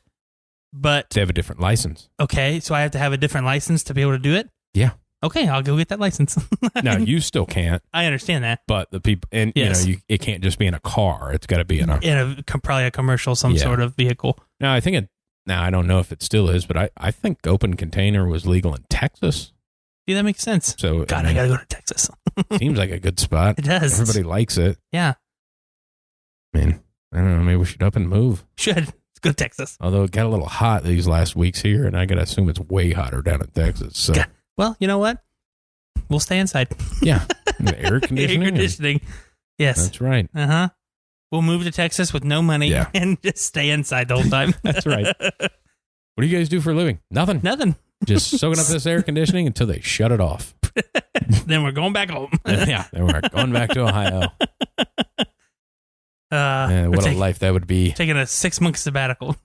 But they have a different license. Okay, so I have to have a different license to be able to do it. Yeah. Okay, I'll go get that license. Now, you still can't. I understand that. But the people, and yes. it can't just be in a car. It's got to be probably a commercial, some sort of vehicle. Now, I don't know if it still is, but I think open container was legal in Texas. Yeah, that makes sense. So God, I gotta go to Texas. Seems like a good spot. It does. Everybody likes it. Yeah. I mean, I don't know. Maybe we should up and move. Should. Let's go to Texas. Although it got a little hot these last weeks here, and I gotta assume it's way hotter down in Texas. So. Well, you know what? We'll stay inside. Yeah. Air conditioning. Air conditioning. Yes. That's right. Uh-huh. We'll move to Texas with no money and just stay inside the whole time. That's right. What do you guys do for a living? Nothing. Just soaking up this air conditioning until they shut it off. Then we're going back home. Then we're going back to Ohio. What a life that would be. Taking a 6-month sabbatical.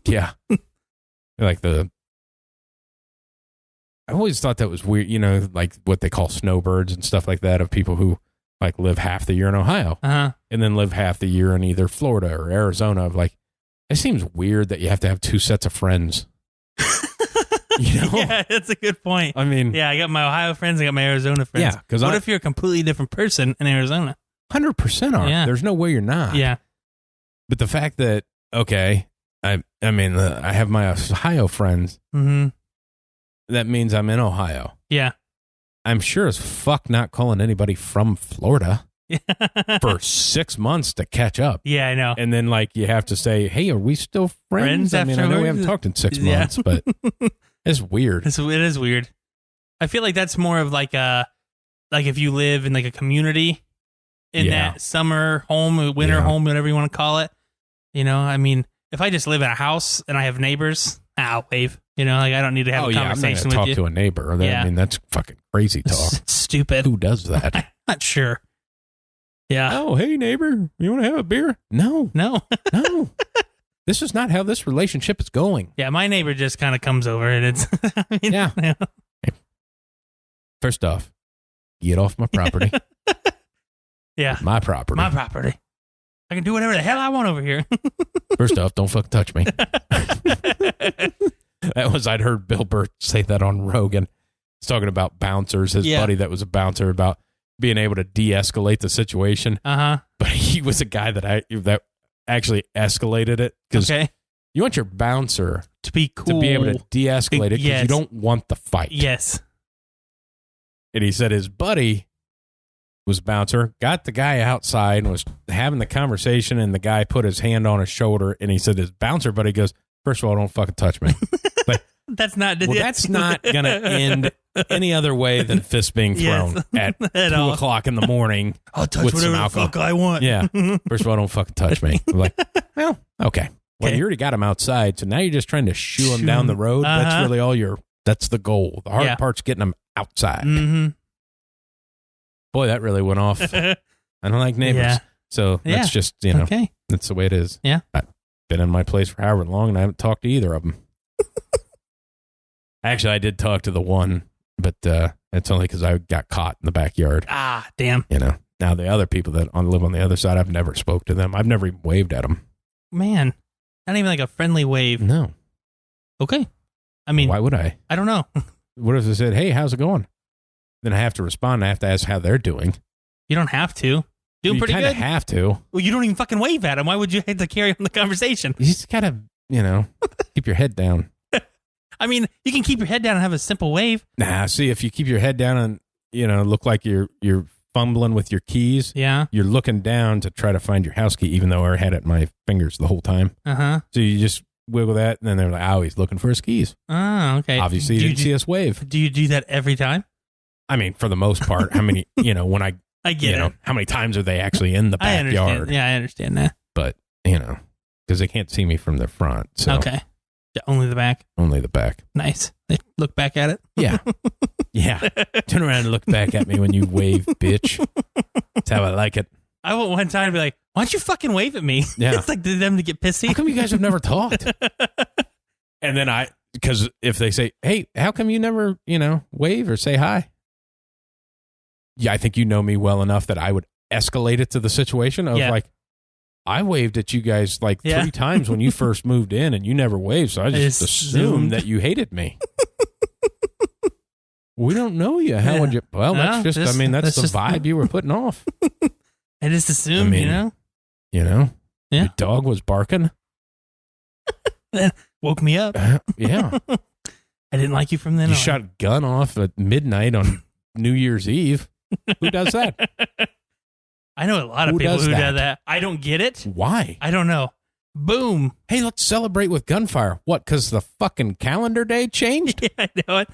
Yeah. I always thought that was weird, like what they call snowbirds and stuff like that, of people who like live half the year in Ohio and then live half the year in either Florida or Arizona. It seems weird that you have to have 2 sets of friends. Yeah, that's a good point. I mean, I got my Ohio friends, I got my Arizona friends. Yeah, because what if you're a completely different person in Arizona? 100% are. Yeah. There's no way you're not. Yeah. But the fact that, okay, I have my Ohio friends. Mm-hmm. That means I'm in Ohio. Yeah. I'm sure as fuck not calling anybody from Florida for 6 months to catch up. Yeah, I know. And then you have to say, hey, are we still friends? I mean, I know we haven't talked in 6 months, but it's weird. It is weird. I feel like that's more of like if you live in a community in that summer home, winter home, whatever you want to call it. I mean, if I just live in a house and I have neighbors, I'll wave. I don't need to have a conversation with you. I'm not going to talk to a neighbor. I mean, that's fucking crazy talk. It's stupid. Who does that? I'm not sure. Yeah. Oh, hey, neighbor. You want to have a beer? No. No. This is not how this relationship is going. Yeah, my neighbor just kind of comes over and it's... Yeah. First off, get off my property. Yeah. My property. My property. I can do whatever the hell I want over here. First off, don't fucking touch me. I'd heard Bill Burr say that on Rogan. He's talking about bouncers, his buddy that was a bouncer, about being able to de-escalate the situation. Uh-huh. But he was a guy that actually escalated it. Because you want your bouncer to be cool, to be able to de-escalate it, because you don't want the fight. Yes. And he said his buddy was a bouncer, got the guy outside and was having the conversation, and the guy put his hand on his shoulder, and he said his bouncer buddy goes, first of all, don't fucking touch me. That's not going to end any other way than fists being thrown at 2 o'clock in the morning. I'll touch whatever the fuck I want. Yeah. First of all, don't fucking touch me. I'm like, well, okay. Well, you already got him outside, so now you're just trying to shoo him down the road. That's really that's the goal. The hard part's getting him outside. Mm-hmm. Boy, that really went off. I don't like neighbors. Yeah. So that's just, that's the way it is. Yeah. I've been in my place for however long, and I haven't talked to either of them. Actually, I did talk to the one, but it's only because I got caught in the backyard. Ah, damn. Now the other people that live on the other side, I've never spoke to them. I've never even waved at them. Man, not even like a friendly wave. No. Okay. I mean, why would I? I don't know. What if they said, hey, how's it going? Then I have to respond. I have to ask how they're doing. You don't have to. Doing pretty good. You kind of have to. Well, you don't even fucking wave at them. Why would you have to carry on the conversation? You just gotta, keep your head down. I mean, you can keep your head down and have a simple wave. Nah, see, if you keep your head down and, look like you're fumbling with your keys, you're looking down to try to find your house key, even though I had it in my fingers the whole time. Uh-huh. So you just wiggle that, and then they're like, oh, he's looking for his keys. Oh, okay. Obviously, you didn't see us wave. Do you do that every time? I mean, for the most part, how many, when I get it. How many times are they actually in the backyard? Yeah, I understand that. But, because they can't see me from the front. So. Okay. Only the back? Only the back. Nice. They look back at it? Yeah. Yeah. Turn around and look back at me when you wave, bitch. That's how I like it. I went one time to be like, why don't you fucking wave at me? Yeah. It's like them to get pissy. How come you guys have never talked? And then because if they say, hey, how come you never, wave or say hi? Yeah, I think you know me well enough that I would escalate it to the situation of I waved at you guys 3 times when you first moved in and you never waved, so I just assumed that you hated me. We don't know you. How would you? Well, that's the vibe you were putting off. I just assumed, your dog was barking. That woke me up. Yeah. I didn't like you from then on. You shot a gun off at midnight on New Year's Eve. Who does that? I know a lot of people who do that. I don't get it. Why? I don't know. Boom. Hey, let's celebrate with gunfire. What, because the fucking calendar day changed? Yeah, I know it.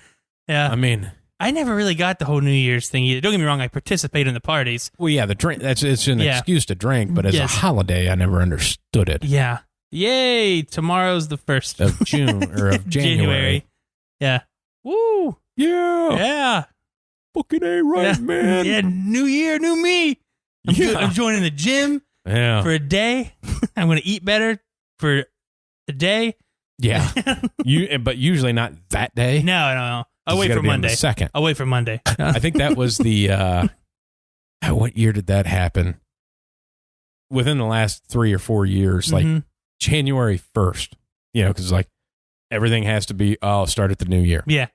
Yeah. I mean, I never really got the whole New Year's thing either. Don't get me wrong, I participate in the parties. Well, yeah, the drink, it's an excuse to drink, but as a holiday, I never understood it. Yeah. Yay, tomorrow's the 1st of June or of January. Yeah. Woo. Yeah. Yeah. Fucking A right, man. Yeah, new year, new me. I'm joining the gym for a day. I'm going to eat better for a day. Yeah. But usually not that day. No. I'll wait for Monday. Second. I'll wait for Monday. I think that was the, what year did that happen? Within the last 3 or 4 years, like January 1st, because like everything has to be, start at the new year. Yeah.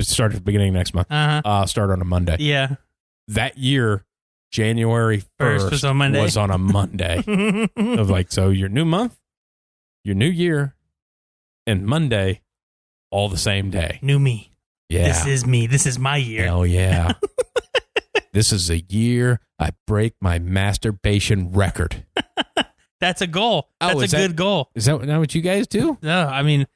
Start at the beginning of next month. Start on a Monday. Yeah. That year, January 1st was on a Monday. Of like, so your new month, your new year, and Monday, all the same day. New me. Yeah. This is me. This is my year. Hell yeah. This is a year I break my masturbation record. That's a goal. That's a good goal. Is that not what you guys do? No, I mean,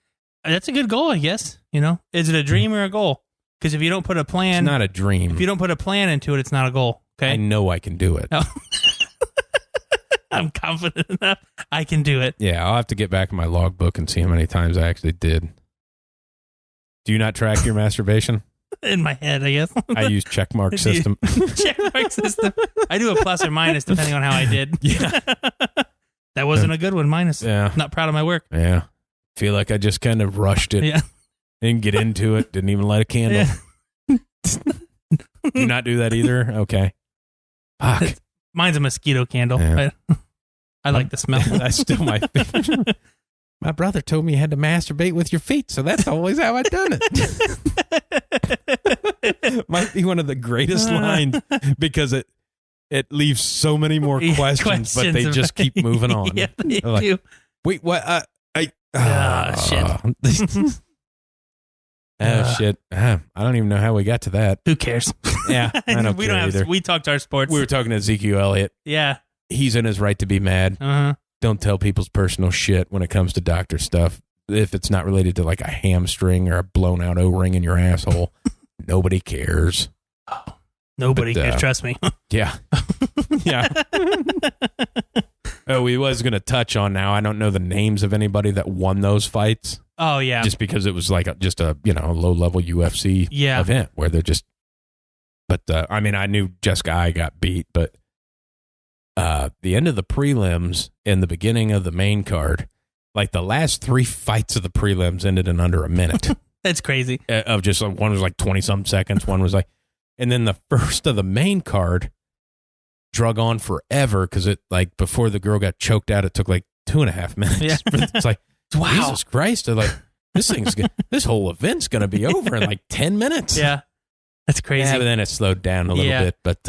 that's a good goal, I guess. Is it a dream or a goal? Because if you don't put a plan... It's not a dream. If you don't put a plan into it, it's not a goal. Okay? I know I can do it. No. I'm confident enough. I can do it. Yeah, I'll have to get back in my logbook and see how many times I actually did. Do you not track your masturbation? In my head, I guess. I use checkmark system. Checkmark system. I do a plus or minus depending on how I did. Yeah. That wasn't a good one. Minus. Yeah. Not proud of my work. Yeah. Feel like I just kind of rushed it. Yeah. Didn't get into it. Didn't even light a candle. Yeah. Do you not do that either? Okay. Fuck. Mine's a mosquito candle. Yeah. I like the smell. That's still my favorite. My brother told me you had to masturbate with your feet, so that's always how I done it. Might be one of the greatest lines because it leaves so many more questions, but they just keep moving on. Yeah, they do. Wait, what? Shit. Shit. I don't even know how we got to that. Who cares? Yeah, I don't care either. We talked our sports. We were talking to Ezekiel Elliott. Yeah. He's in his right to be mad. Don't tell people's personal shit when it comes to doctor stuff. If it's not related to like a hamstring or a blown out O-ring in your asshole, nobody cares. Nobody cares. Trust me. Yeah. Yeah. Oh, we was going to touch on now. I don't know the names of anybody that won those fights. Oh, yeah. Just because it was like just a low-level UFC event where they're just... But, I mean, I knew Jessica I got beat, but the end of the prelims and the beginning of the main card, like the last 3 fights of the prelims ended in under a minute. That's crazy. Of just, one was like 20-some seconds, one was like... And then the first of the main card drug on forever because it, like, before the girl got choked out, it took like 2.5 minutes. Yeah. It's like, wow. Jesus Christ. They're like, this whole event's going to be over in like 10 minutes. Yeah. That's crazy. Yeah, but then it slowed down a little bit. But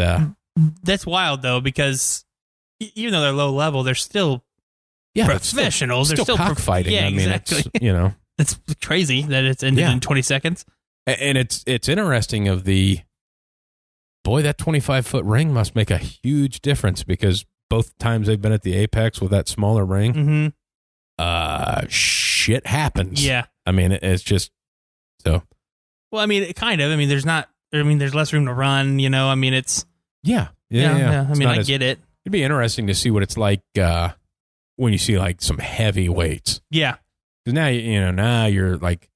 that's wild, though, because even though they're low level, they're still professionals. They're still cockfighting. Yeah, I mean, exactly. It's, It's crazy that it's ended in 20 seconds. And it's interesting of the... Boy, that 25-foot ring must make a huge difference because both times they've been at the Apex with that smaller ring, shit happens. Yeah. I mean, it's just so. Well, I mean, it kind of. I mean, there's less room to run, I mean, it's. Yeah. I mean, I get it. It'd be interesting to see what it's like when you see like some heavy weights. Yeah. Because now you're like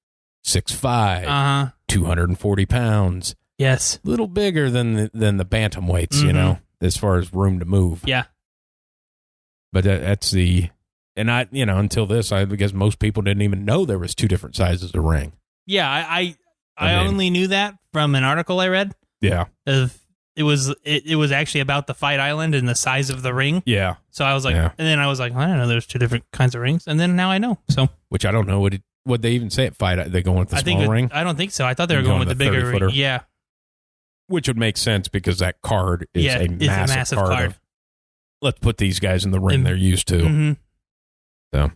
6'5", 240 pounds. Yes. A little bigger than the bantamweights, as far as room to move. Yeah. But that's and I, until this, I guess most people didn't even know there was 2 different sizes of ring. Yeah, I only knew that from an article I read. Yeah. It was actually about the fight island and the size of the ring. Yeah. So I was like, and then I was like, I don't know, there's 2 different kinds of rings. And then now I know. So. Which I don't know would they even say at fight? Are they going with the small ring? I don't think so. I thought they were going with the bigger ring. Yeah. Which would make sense because that card is a massive card. Let's put these guys in the ring they're used to. Mm-hmm. So,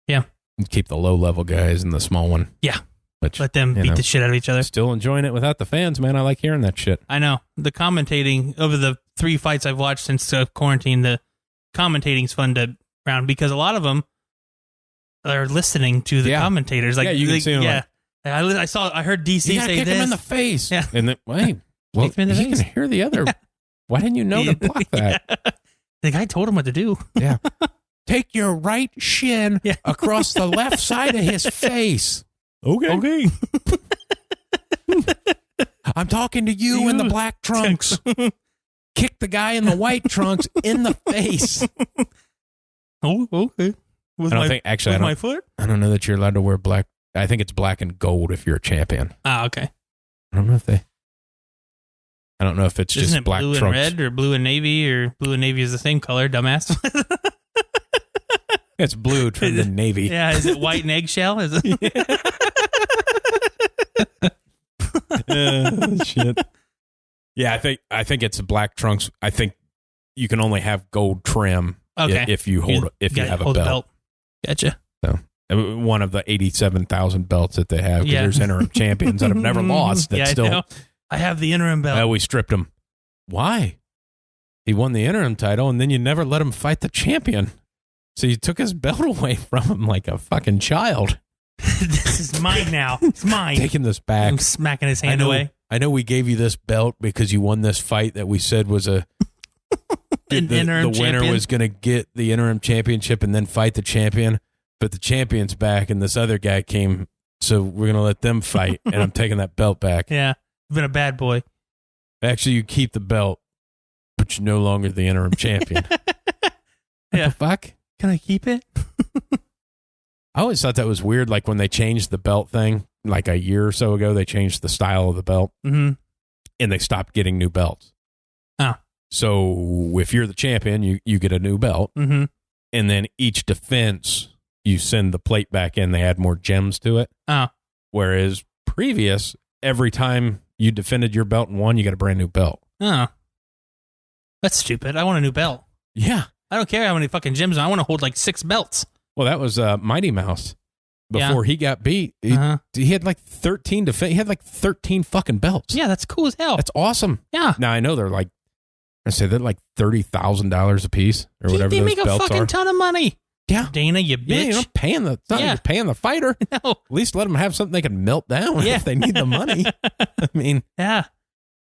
yeah. Keep the low-level guys in the small one. Yeah. Let them beat the shit out of each other. Still enjoying it without the fans, man. I like hearing that shit. I know. The commentating, over the 3 fights I've watched since quarantine, the commentating's fun to round because a lot of them are listening to the commentators. Like, you can see them. Yeah. I heard DC say kick this. him in the face. Yeah. And then, wait, well, kick him in the face. Can hear the other. Yeah. Why didn't you know to block that? Yeah. The guy told him what to do. Yeah. Take your right shin across the left side of his face. Okay. I'm talking to you in the black trunks. Kick the guy in the white trunks in the face. Oh, okay. My foot? I don't know that you're allowed to wear black. I think it's black and gold if you're a champion. Ah, okay. I don't know if it's Isn't just it black blue trunks. and red or blue and navy or blue and navy is the same color, dumbass. It's blue turned to navy. Yeah, is it white and eggshell? Is it? Shit. Yeah, I think it's black trunks. I think you can only have gold trim if you have a belt. Gotcha. So one of the 87,000 belts that they have because there's interim champions that have never lost. I have the interim belt. We stripped him. Why? He won the interim title and then you never let him fight the champion. So you took his belt away from him like a fucking child. This is mine now. It's mine. Taking this back. I'm smacking his hand away. I know we gave you this belt because you won this fight that we said was the winner was going to get the interim championship and then fight the champion. But the champion's back and this other guy came. So we're going to let them fight. And I'm taking that belt back. Yeah. You've been a bad boy. Actually, you keep the belt, but you're no longer the interim champion. What the fuck? Can I keep it? I always thought that was weird. Like when they changed the belt thing, like a year or so ago, they changed the style of the belt and they stopped getting new belts. Oh. So if you're the champion, you get a new belt. Mm-hmm. And then each defense, you send the plate back in. They add more gems to it. Oh. Whereas previous, every time you defended your belt and won, you got a brand new belt. Oh. That's stupid. I want a new belt. Yeah. I don't care how many fucking gyms. I want to hold like 6 belts. Well, that was Mighty Mouse. Before he got beat, he had like 13 he had like 13 fucking belts. Yeah, that's cool as hell. That's awesome. Yeah. Now I know they're like $30,000 a piece or whatever they those make a belts fucking are. ton of money. Yeah, Dana, you bitch. Yeah, you're not paying you're paying the fighter. No. At least let them have something they can melt down if they need the money. I mean,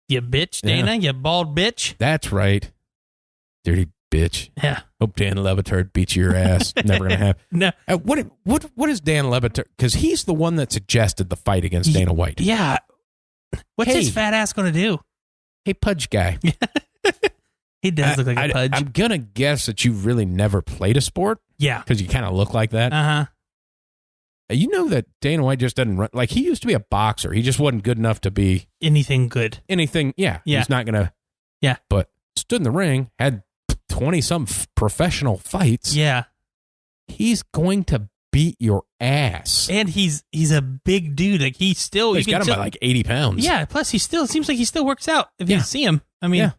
you bitch, Dana, you bald bitch. That's right. Dirty bitch. Yeah. Hope Dan Le Batard beats your ass. Never gonna happen. No. What is Dan Le Batard? Because he's the one that suggested the fight against Dana White. Yeah. What's his fat ass gonna do? Hey, Pudge guy. He does look like a pudge. I'm gonna guess that you really never played a sport. Yeah. Because you kind of look like that. Uh-huh. You know that Dana White just doesn't run. Like, he used to be a boxer. He just wasn't good enough to be anything good. Yeah. He's not gonna. Yeah. But stood in the ring, had 20-some professional fights. Yeah. He's going to beat your ass. And he's a big dude. Like, he's got him by like 80 pounds. Yeah. Plus, it seems like he still works out if you see him. I mean,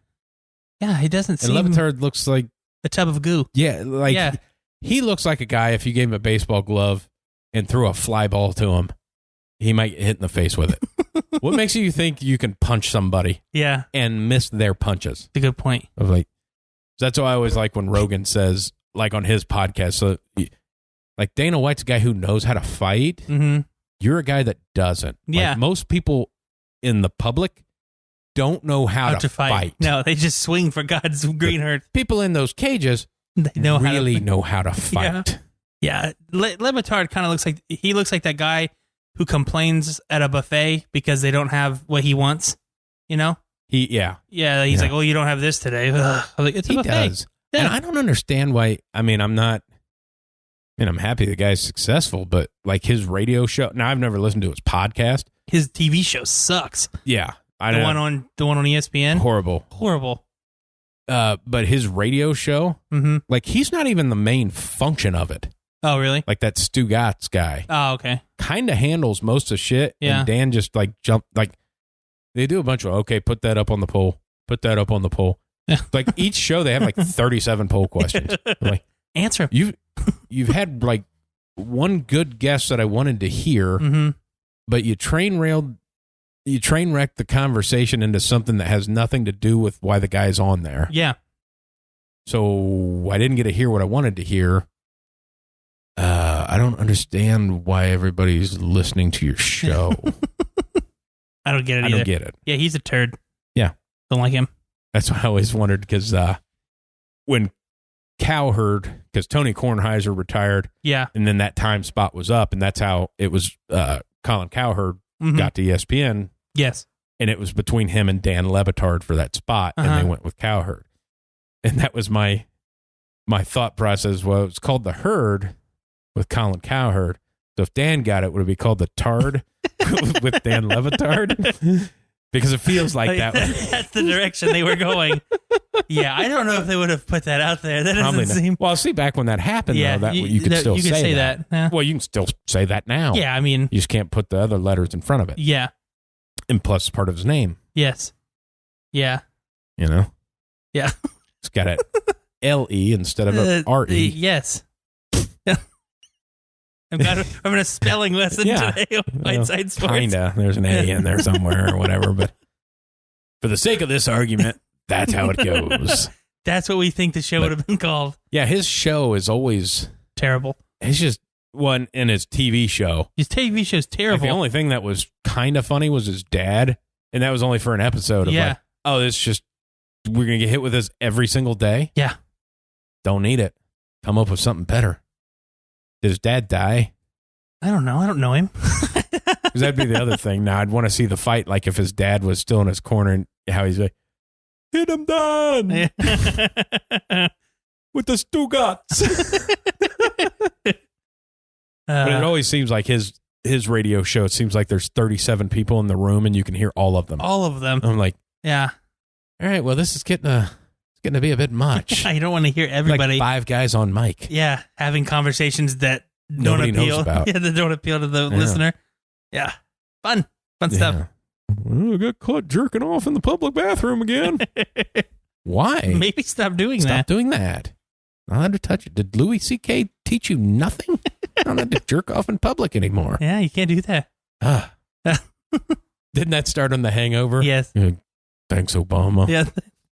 he doesn't seem. And Le Batard looks like a tub of goo. Yeah. He looks like a guy, if you gave him a baseball glove and threw a fly ball to him, he might get hit in the face with it. What makes you think you can punch somebody and miss their punches? That's a good point. Of like, that's why I always like when Rogan says, like on his podcast, so like Dana White's a guy who knows how to fight. Mm-hmm. You're a guy that doesn't. Yeah. Like, most people in the public don't know how to fight. No, they just swing for God's green earth. People in those cages know how to fight. Yeah. Le Batard kind of looks like that guy who complains at a buffet because they don't have what he wants, you know? He's like, oh, you don't have this today. Ugh. I'm like, it's a buffet. Does. Yeah. And I don't understand why. I mean, I'm happy the guy's successful, but like his radio show, now I've never listened to his podcast. His TV show sucks. Yeah. The one on ESPN? Horrible. But his radio show, like, he's not even the main function of it. Oh, really? Like that Stu Gatz guy. Oh, okay. Kind of handles most of shit. Yeah. And Dan just like they do a bunch of, okay, put that up on the poll. Put that up on the poll. Like each show, they have like 37 poll questions. Like, answer. You've had like one good guess that I wanted to hear, but you train wrecked the conversation into something that has nothing to do with why the guy's on there. Yeah. So I didn't get to hear what I wanted to hear. I don't understand why everybody's listening to your show. I don't get it either. I don't get it. Yeah, he's a turd. Yeah. Don't like him. That's what I always wondered, because when Cowherd, because Tony Kornheiser retired, yeah, and then that time spot was up, and that's how it was. Colin Cowherd got to ESPN. Yes, and it was between him and Dan Levitard for that spot, and they went with Cowherd, and that was my thought process. Well, it's called the Herd with Colin Cowherd. So if Dan got it, would it be called the Tard with Dan Levitard? Because it feels like that. That's the direction they were going. Yeah, I don't know if they would have put that out there. That doesn't seem. Well, see, back when that happened, though, that you could still say that. Yeah. Well, you can still say that now. Yeah, I mean, you just can't put the other letters in front of it. Yeah, and plus, it's part of his name. Yes. Yeah. You know. Yeah. It's got a LE instead of a RE. Yes. I'm in a spelling lesson today on Wideside Sports. Kinda. There's an A in there somewhere or whatever, but for the sake of this argument, that's how it goes. That's what we think the show would have been called. Yeah, his show is always terrible. It's just one in his TV show. His TV show's terrible. Like, the only thing that was kind of funny was his dad, and that was only for an episode of like, oh, it's just we're gonna get hit with this every single day. Yeah. Don't need it. Come up with something better. Did his dad die? I don't know. I don't know him. Because that'd be the other thing. Now, I'd want to see the fight, like if his dad was still in his corner and how he's like, hit him down with the Stugats. But it always seems like his radio show, it seems like there's 37 people in the room and you can hear all of them. All of them. I'm like, yeah. All right, well, this is getting to be a bit much. You don't want to hear everybody. Like 5 guys on mic. Yeah, having conversations that nobody knows about. Yeah, that don't appeal to the listener. Yeah, fun stuff. Well, I got caught jerking off in the public bathroom again. Why? Maybe stop doing that. Stop doing that. Not allowed to touch it. Did Louis C.K. teach you nothing? Not allowed to jerk off in public anymore. Yeah, you can't do that. Didn't that start on The Hangover? Yes. Thanks, Obama. Yeah.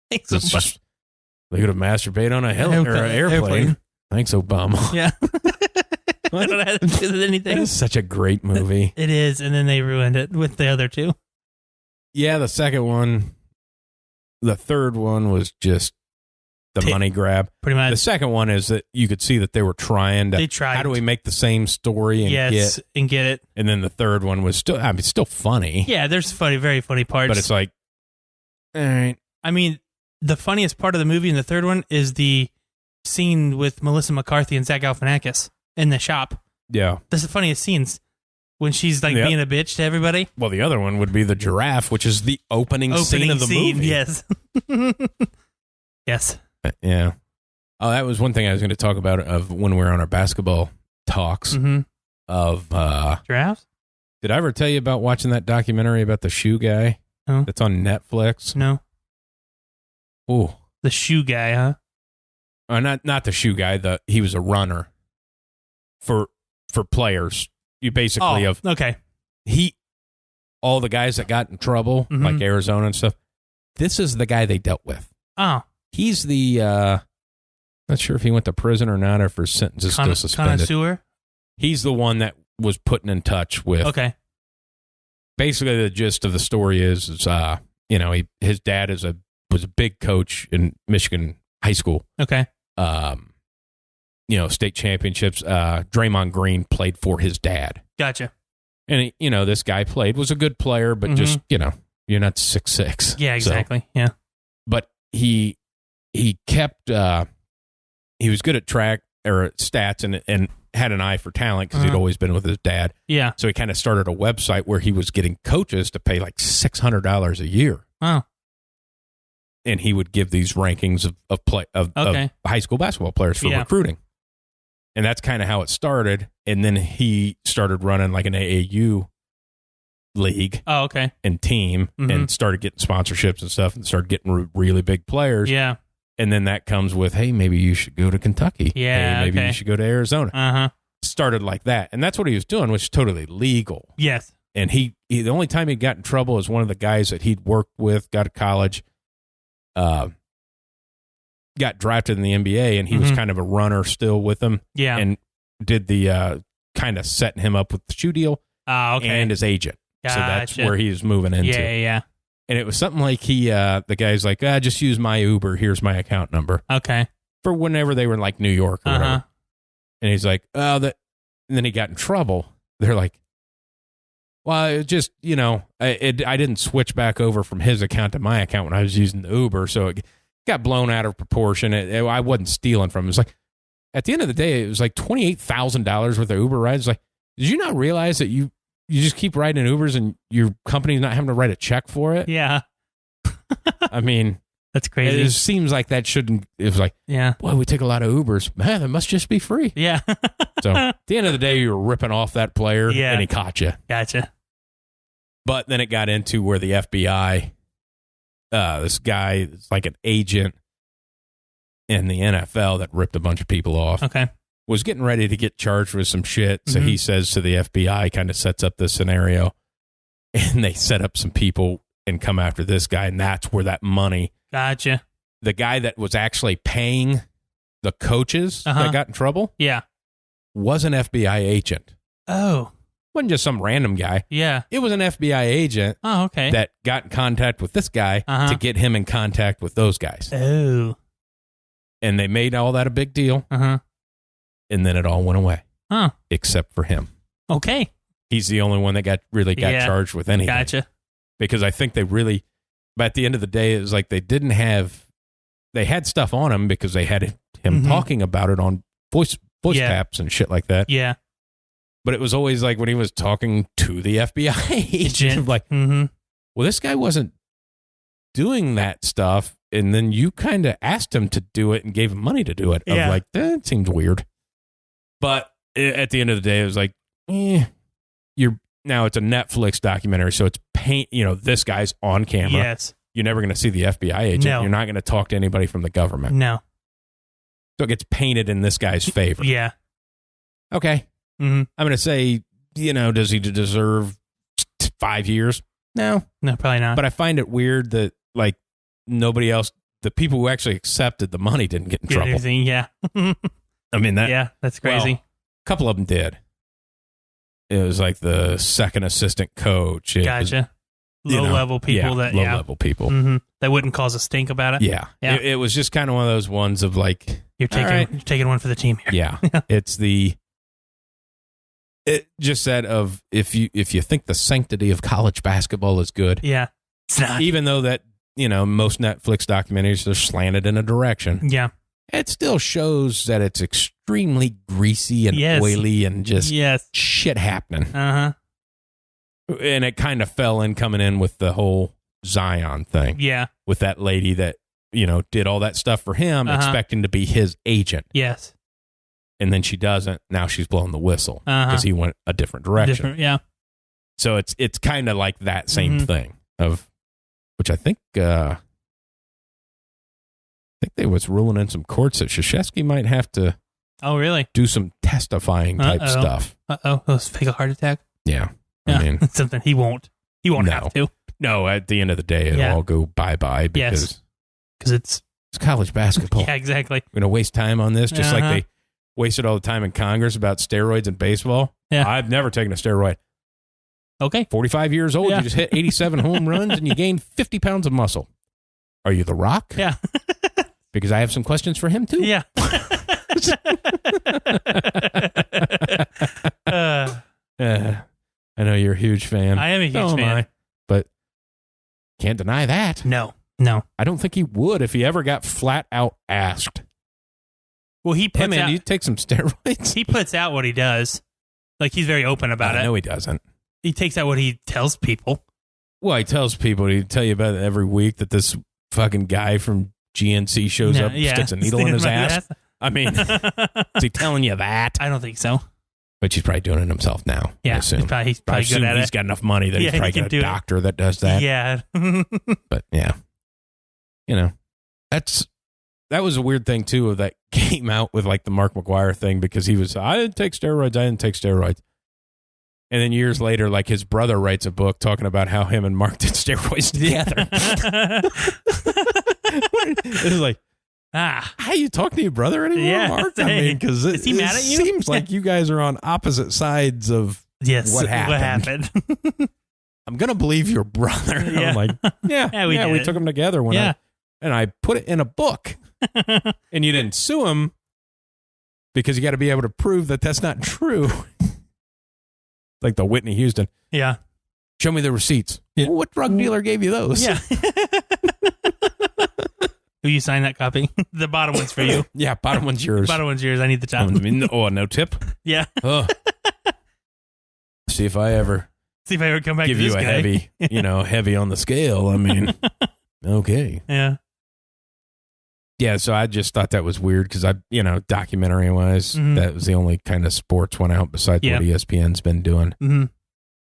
Thanks, Obama. They could have masturbated on a airplane. Thanks, Obama. Yeah. I don't know how to do with anything. It's such a great movie. It is, and then they ruined it with the other two. Yeah, the second one. The third one was just the money grab. Pretty much. The second one is that you could see that they were trying to. They tried. How do we make the same story and get it? And then the third one was still funny. Yeah, there's very funny parts. But it's like, all right. I mean, the funniest part of the movie in the third one is the scene with Melissa McCarthy and Zach Galifianakis in the shop. Yeah. That's the funniest scenes. When she's like being a bitch to everybody. Well, the other one would be the giraffe, which is the opening scene of the movie. Yes. Yes. Yeah. Oh, that was one thing I was going to talk about of when we were on our basketball talks of giraffes. Did I ever tell you about watching that documentary about the shoe guy? No. That's on Netflix. No. Oh, the shoe guy, huh? Not the shoe guy. He was a runner for players. You basically all the guys that got in trouble, like Arizona and stuff. This is the guy they dealt with. Oh, he's the not sure if he went to prison or not, or if his sentence is still suspended. Connoisseur? He's the one that was put in touch with. Okay. Basically, the gist of the story is his dad was a big coach in Michigan high school. Okay. State championships. Draymond Green played for his dad. Gotcha. And this guy was a good player, but just you're not 6'6". Yeah, exactly. So, yeah. But he kept he was good at track or stats and had an eye for talent because he'd always been with his dad. Yeah. So he kind of started a website where he was getting coaches to pay like $600 a year. Oh. And he would give these rankings of high school basketball players for recruiting. And that's kind of how it started. And then he started running like an AAU league. Oh, okay. And team and started getting sponsorships and stuff and started getting really big players. Yeah. And then that comes with, hey, maybe you should go to Kentucky. Yeah. Hey, maybe you should go to Arizona. Uh-huh. Started like that. And that's what he was doing, which is totally legal. Yes. And he the only time he got in trouble is one of the guys that he'd worked with, got to college, got drafted in the NBA, and he was kind of a runner still with him. Yeah. And did the kind of setting him up with the shoe deal and his agent. Gotcha. So that's where he was moving into. Yeah. And it was something like the guy's like, just use my Uber. Here's my account number. Okay. For whenever they were in like New York or whatever. And he's like, and then he got in trouble. They're like, well, it just, I didn't switch back over from his account to my account when I was using the Uber. So it got blown out of proportion. I wasn't stealing from him. It was like, at the end of the day, it was like $28,000 worth of Uber rides. It's like, did you not realize that you just keep riding Ubers and your company's not having to write a check for it? Yeah. I mean, that's crazy. It seems like that shouldn't. It was like, boy, we take a lot of Ubers. Man, that must just be free. Yeah. So at the end of the day, you were ripping off that player and he caught you. Gotcha. But then it got into where the FBI, this guy is like an agent in the NFL that ripped a bunch of people off. Okay. Was getting ready to get charged with some shit. So he says to the FBI, kind of sets up this scenario, and they set up some people and come after this guy. And that's where that money. Gotcha. The guy that was actually paying the coaches that got in trouble. Yeah. Was an FBI agent. Oh. Wasn't just some random guy. Yeah. It was an FBI agent. Oh, okay. That got in contact with this guy to get him in contact with those guys. Oh. And they made all that a big deal. And then it all went away. Huh. Except for him. Okay. He's the only one that got charged with anything. Gotcha. Because I think they really, but at the end of the day, it was like they had stuff on him because they had him talking about it on voice taps and shit like that. Yeah. But it was always like when he was talking to the FBI agent, like, well, this guy wasn't doing that stuff. And then you kind of asked him to do it and gave him money to do it. I was like, that seems weird. But at the end of the day, it was like, now it's a Netflix documentary. So it's this guy's on camera. Yes. You're never going to see the FBI agent. No. You're not going to talk to anybody from the government. No. So it gets painted in this guy's favor. Yeah. Okay. I'm going to say, does he deserve 5 years? No. No, probably not. But I find it weird that, like, nobody else, the people who actually accepted the money didn't get in trouble. Anything, yeah. I mean, that's crazy. Well, a couple of them did. It was like the second assistant coach. Gotcha. Low-level people. Low-level people. That wouldn't cause a stink about it. Yeah. It was just kind of one of those ones of like... You're taking one for the team here. Yeah. It just said of if you think the sanctity of college basketball is good. Yeah. It's not. Even though that, most Netflix documentaries are slanted in a direction. Yeah. It still shows that it's extremely greasy and oily and just shit happening. And it kind of fell in coming in with the whole Zion thing. Yeah. With that lady that, did all that stuff for him, expecting to be his agent. Yes. And then she doesn't. Now she's blowing the whistle because he went a different direction. Yeah. So it's kind of like that same thing of, which I think they was ruling in some courts that Krzyzewski might have to. Oh, really? Do some testifying type stuff. Let's fake a heart attack. Yeah. I mean, something he won't have to. No, at the end of the day, it'll all go bye-bye because it's college basketball. Yeah, exactly. We're going to waste time on this just like they wasted all the time in Congress about steroids in baseball. Yeah. I've never taken a steroid. Okay. 45 years old, you just hit 87 home runs and you gained 50 pounds of muscle. Are you The Rock? Yeah. Because I have some questions for him, too. Yeah. I know you're a huge fan. I am a huge fan. But can't deny that. No. I don't think he would if he ever got flat out asked. Well, he puts out... do you take some steroids? He puts out what he does. Like, he's very open about it. No, he doesn't. He takes out what he tells people. Well, he tells people, he'd tell you about it every week that this fucking guy from GNC shows up and sticks a needle in his ass. I mean, is he telling you that? I don't think so. But he's probably doing it himself now. Yeah, he's probably good at it. He's got enough money that he's probably got a doctor that does that. Yeah. But yeah, that was a weird thing too. That came out with like the Mark McGwire thing because he was, I didn't take steroids. And then years later, like his brother writes a book talking about how him and Mark did steroids together. It's like, how you talk to your brother anymore, Mark? I mean, because is he mad at you? Seems like you guys are on opposite sides of what happened. I'm gonna believe your brother. Yeah. I'm like, we took them together and I put it in a book. And you didn't sue him because you got to be able to prove that that's not true. Like the Whitney Houston. Yeah. Show me the receipts. Yeah. Well, what drug dealer gave you those? Yeah. Will you sign that copy? The bottom one's for you. Yeah, bottom one's yours. Bottom one's yours. I need the top. No tip? Yeah. See if I ever come back give to this you a guy. heavy, heavy on the scale. I mean, okay. Yeah. Yeah, so I just thought that was weird because documentary-wise, that was the only kind of sports one out besides what ESPN's been doing. Mm-hmm.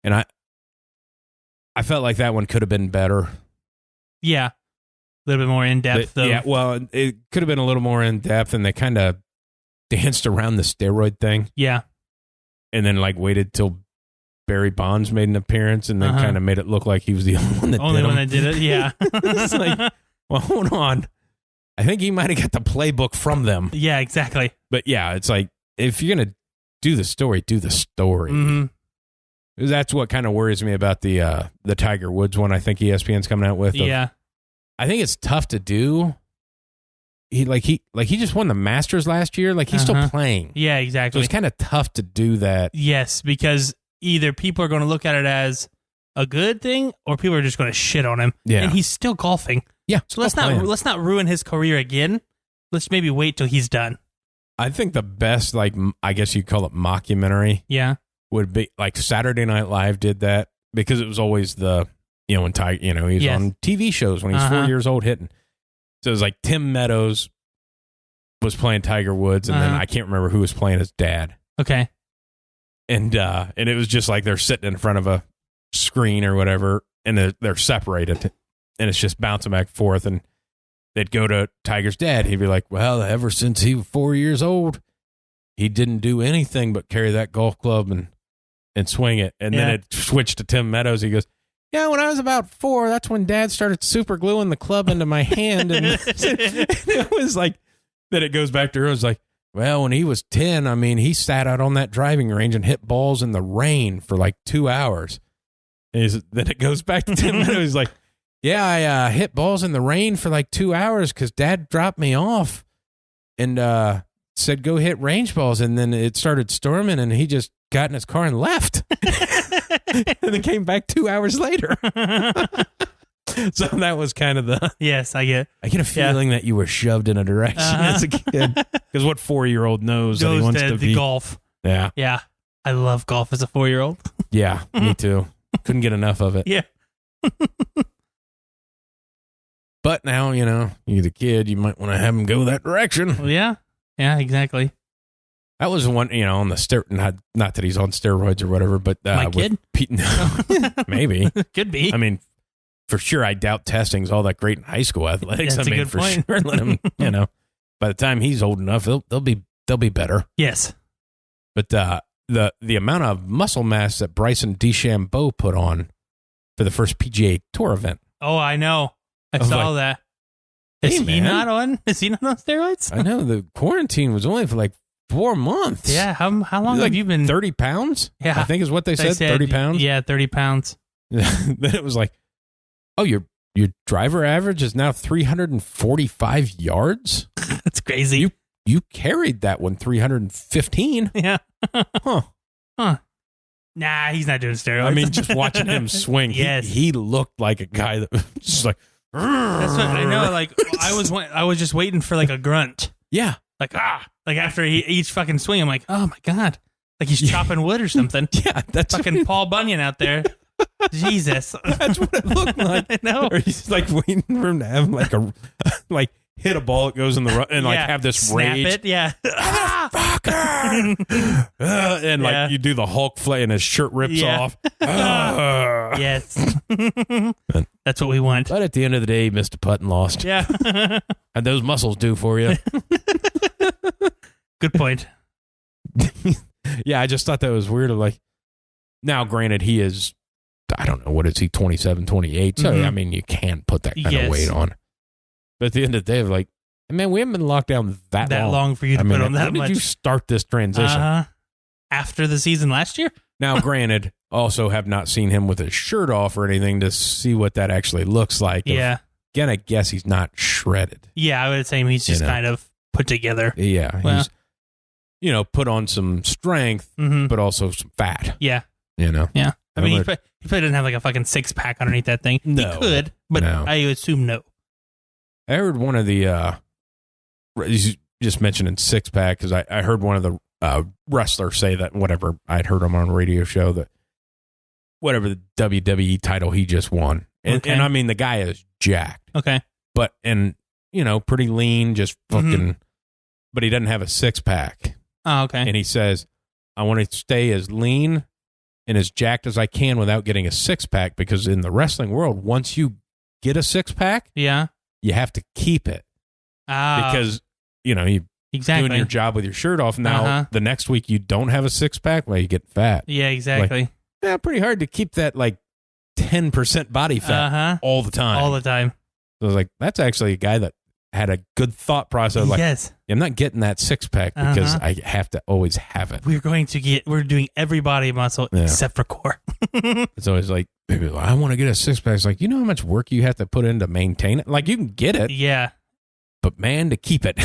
And I felt like that one could have been better. Yeah. A little bit more in-depth, though. Yeah, well, it could have been a little more in-depth, and they kind of danced around the steroid thing. Yeah. And then, waited till Barry Bonds made an appearance and then kind of made it look like he was the only one that did it, yeah. It's like, well, hold on. I think he might have got the playbook from them. Yeah, exactly. But yeah, it's like, if you're going to do the story, do the story. Mm-hmm. That's what kind of worries me about the Tiger Woods one I think ESPN's coming out with. Yeah. I think it's tough to do. He just won the Masters last year. Like, he's still playing. Yeah, exactly. So it's kind of tough to do that. Yes, because either people are going to look at it as a good thing or people are just going to shit on him. Yeah. And he's still golfing. Yeah. So let's not ruin his career again. Let's maybe wait till he's done. I think the best, I guess you'd call it mockumentary. Yeah. Would be like Saturday Night Live did that because it was always when Tiger, he's on TV shows when he's 4 years old hitting. So it was like Tim Meadows was playing Tiger Woods, and then I can't remember who was playing his dad. Okay. And it was just like they're sitting in front of a screen or whatever, and they're separated, and it's just bouncing back and forth. And they'd go to Tiger's dad. He'd be like, well, ever since he was 4 years old, he didn't do anything but carry that golf club and swing it. And then it switched to Tim Meadows. He goes, yeah, when I was about 4, that's when Dad started super gluing the club into my hand. And it was like, then it goes back to her. It was like, well, when he was 10, I mean, he sat out on that driving range and hit balls in the rain for 2 hours. And then it goes back to Tim Meadows. He's like, yeah, I hit balls in the rain for 2 hours because Dad dropped me off and said, go hit range balls. And then it started storming and he just got in his car and left. And then came back 2 hours later. So that was kind of yes, I get a feeling that you were shoved in a direction as a kid. Because what 4-year-old knows that he wants to be golf. Yeah. Yeah. I love golf as a 4-year-old. Yeah, me too. Couldn't get enough of it. Yeah. But now, you're the kid, you might want to have him go that direction. Well, yeah. Yeah, exactly. That was one, on the not that he's on steroids or whatever, but my kid? Maybe. Could be. I mean, for sure, I doubt testing's all that great in high school athletics. That's a good point. Sure, let him, by the time he's old enough, they'll be better. Yes. But the amount of muscle mass that Bryson DeChambeau put on for the first PGA Tour event. Oh, I know. I saw that. Is he not on steroids? I know the quarantine was only for 4 months. Yeah. How long have you been? 30 pounds? Yeah. I think is what they said 30 pounds. Yeah, 30 pounds. Then it was like, oh, your driver average is now 345 yards? That's crazy. You carried that one 315. Yeah. Huh. Nah, he's not doing steroids. I mean, just watching him swing, yes. he looked like a guy that was just like, that's what I know. I was just waiting for a grunt. Yeah. After each fucking swing, I'm like, oh my God. Like he's chopping wood or something. Yeah. That's fucking Paul Bunyan out there. Jesus. That's what it looked like. I know. Or he's waiting for him to have hit a ball, it goes in the and like have this snap rage. It, yeah. And like you do the Hulk flay and his shirt rips off. Yes. That's what we want. But at the end of the day, he missed a putt and lost. Yeah. And those muscles do for you. Good point. Yeah, I just thought that was weird. Like, now, granted, he is, I don't know, what is he, 27, 28? So, I mean, you can put that kind of weight on. But at the end of the day, like, man, we haven't been locked down that long for you to put on that much. When did you start this transition? After the season last year? Now, granted, also have not seen him with his shirt off or anything to see what that actually looks like. Yeah. Again, I guess he's not shredded. Yeah, I would say he's just kind of put together. Yeah. Well, he's, put on some strength, but also some fat. Yeah. Yeah. I mean, he probably doesn't have like a fucking six-pack underneath that thing. No. He could, but I assume no. I heard one of the, you just mentioning six-pack, because I heard one of the wrestlers say that, whatever, I'd heard him on a radio show, that whatever the WWE title he just won. And I mean, the guy is jacked. Okay. But, pretty lean, just fucking, but he doesn't have a six-pack. Oh, okay. And he says, I want to stay as lean and as jacked as I can without getting a six-pack, because in the wrestling world, once you get a six-pack, you have to keep it. Because, you're doing your job with your shirt off. Now, the next week you don't have a six-pack, well, you get fat. Yeah, exactly. Like, pretty hard to keep that, 10% body fat all the time. All the time. So I was like, that's actually a guy that had a good thought process. Like, yes. I'm not getting that six-pack because I have to always have it. We're doing every body muscle except for core. It's always like, maybe I want to get a six-pack. It's like, you know how much work you have to put in to maintain it? Like, you can get it. Yeah. But man, to keep it.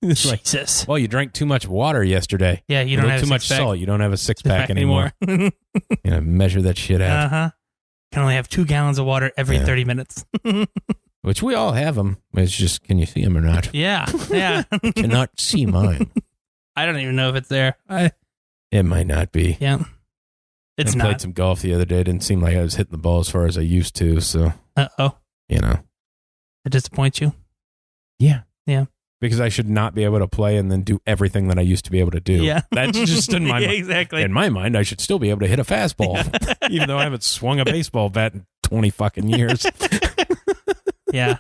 It's Jesus. Like, well, you drank too much water yesterday. Yeah, you don't have too much salt. You don't have a six-pack anymore. Measure that shit out. Can only have 2 gallons of water every 30 minutes. Which we all have them. It's just, can you see them or not? Yeah. Cannot see mine. I don't even know if it's there. It might not be. Yeah. It's not. I played some golf the other day. It didn't seem like I was hitting the ball as far as I used to. So, it disappoints you? Yeah. Yeah. Because I should not be able to play and then do everything that I used to be able to do. Yeah. That's just in my mind. Exactly. In my mind, I should still be able to hit a fastball, even though I haven't swung a baseball bat in 20 fucking years. Yeah.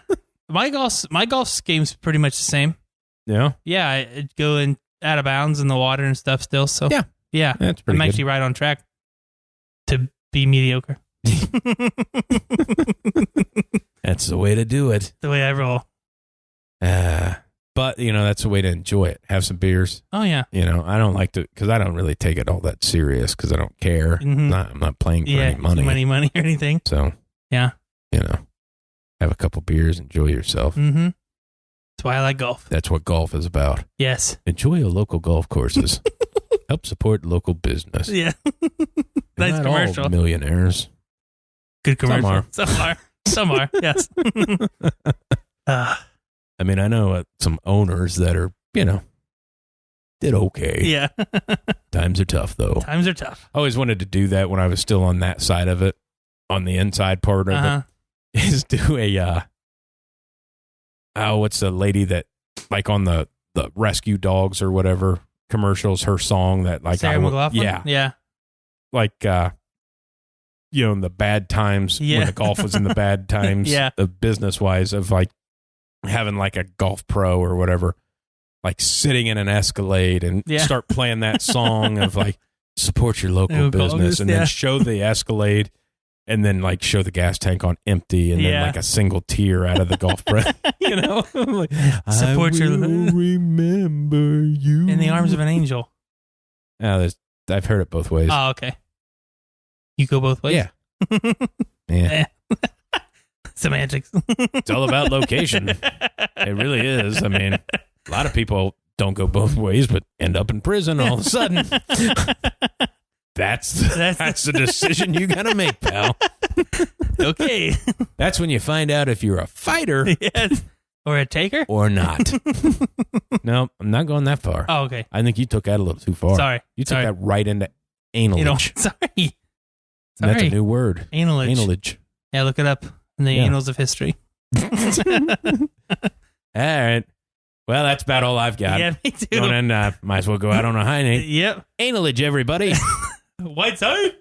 My golf game's pretty much the same. Yeah? Yeah, I go in out of bounds in the water and stuff still. So yeah. That's pretty good. Actually right on track to be mediocre. That's the way to do it. The way I roll. But, that's the way to enjoy it. Have some beers. Oh, yeah. I don't like to, because I don't really take it all that serious because I don't care. I'm not playing for any money. Money or anything. So, yeah. Have a couple beers, enjoy yourself. Mm-hmm. That's why I like golf. That's what golf is about. Yes. Enjoy your local golf courses. Help support local business. Yeah. Nice not commercial. All millionaires. Good commercial. Some are. Yes. I mean, I know some owners that are, did okay. Yeah. Times are tough, though. Times are tough. I always wanted to do that when I was still on that side of it, on the inside part of it, is do a, what's the lady that, like on the rescue dogs or whatever commercials, her song that, like, Sarah McLachlan? Yeah. Like, in the bad times, when the golf was in the bad times, the business-wise of, like, having like a golf pro or whatever, like sitting in an Escalade and start playing that song of like, support your local business and then show the Escalade and then like show the gas tank on empty and then like a single tear out of the golf pro. Like, support your remember you in the arms of an angel. I've heard it both ways. Oh, okay. You go both ways? Yeah. Semantics. It's all about location. It really is. I mean, a lot of people don't go both ways, but end up in prison all of a sudden. That's the decision you got to make, pal. Okay. That's when you find out if you're a fighter. Yes. Or a taker? Or not. No, I'm not going that far. Oh, okay. I think you took that a little too far. Sorry. You took that right into analage. Sorry. That's a new word. Analage. Analage. Yeah, look it up in the annals of history. All right. Well, that's about all I've got. Yeah, me too. And might as well go out on a high note. Yep. Analage, everybody. Whiteside.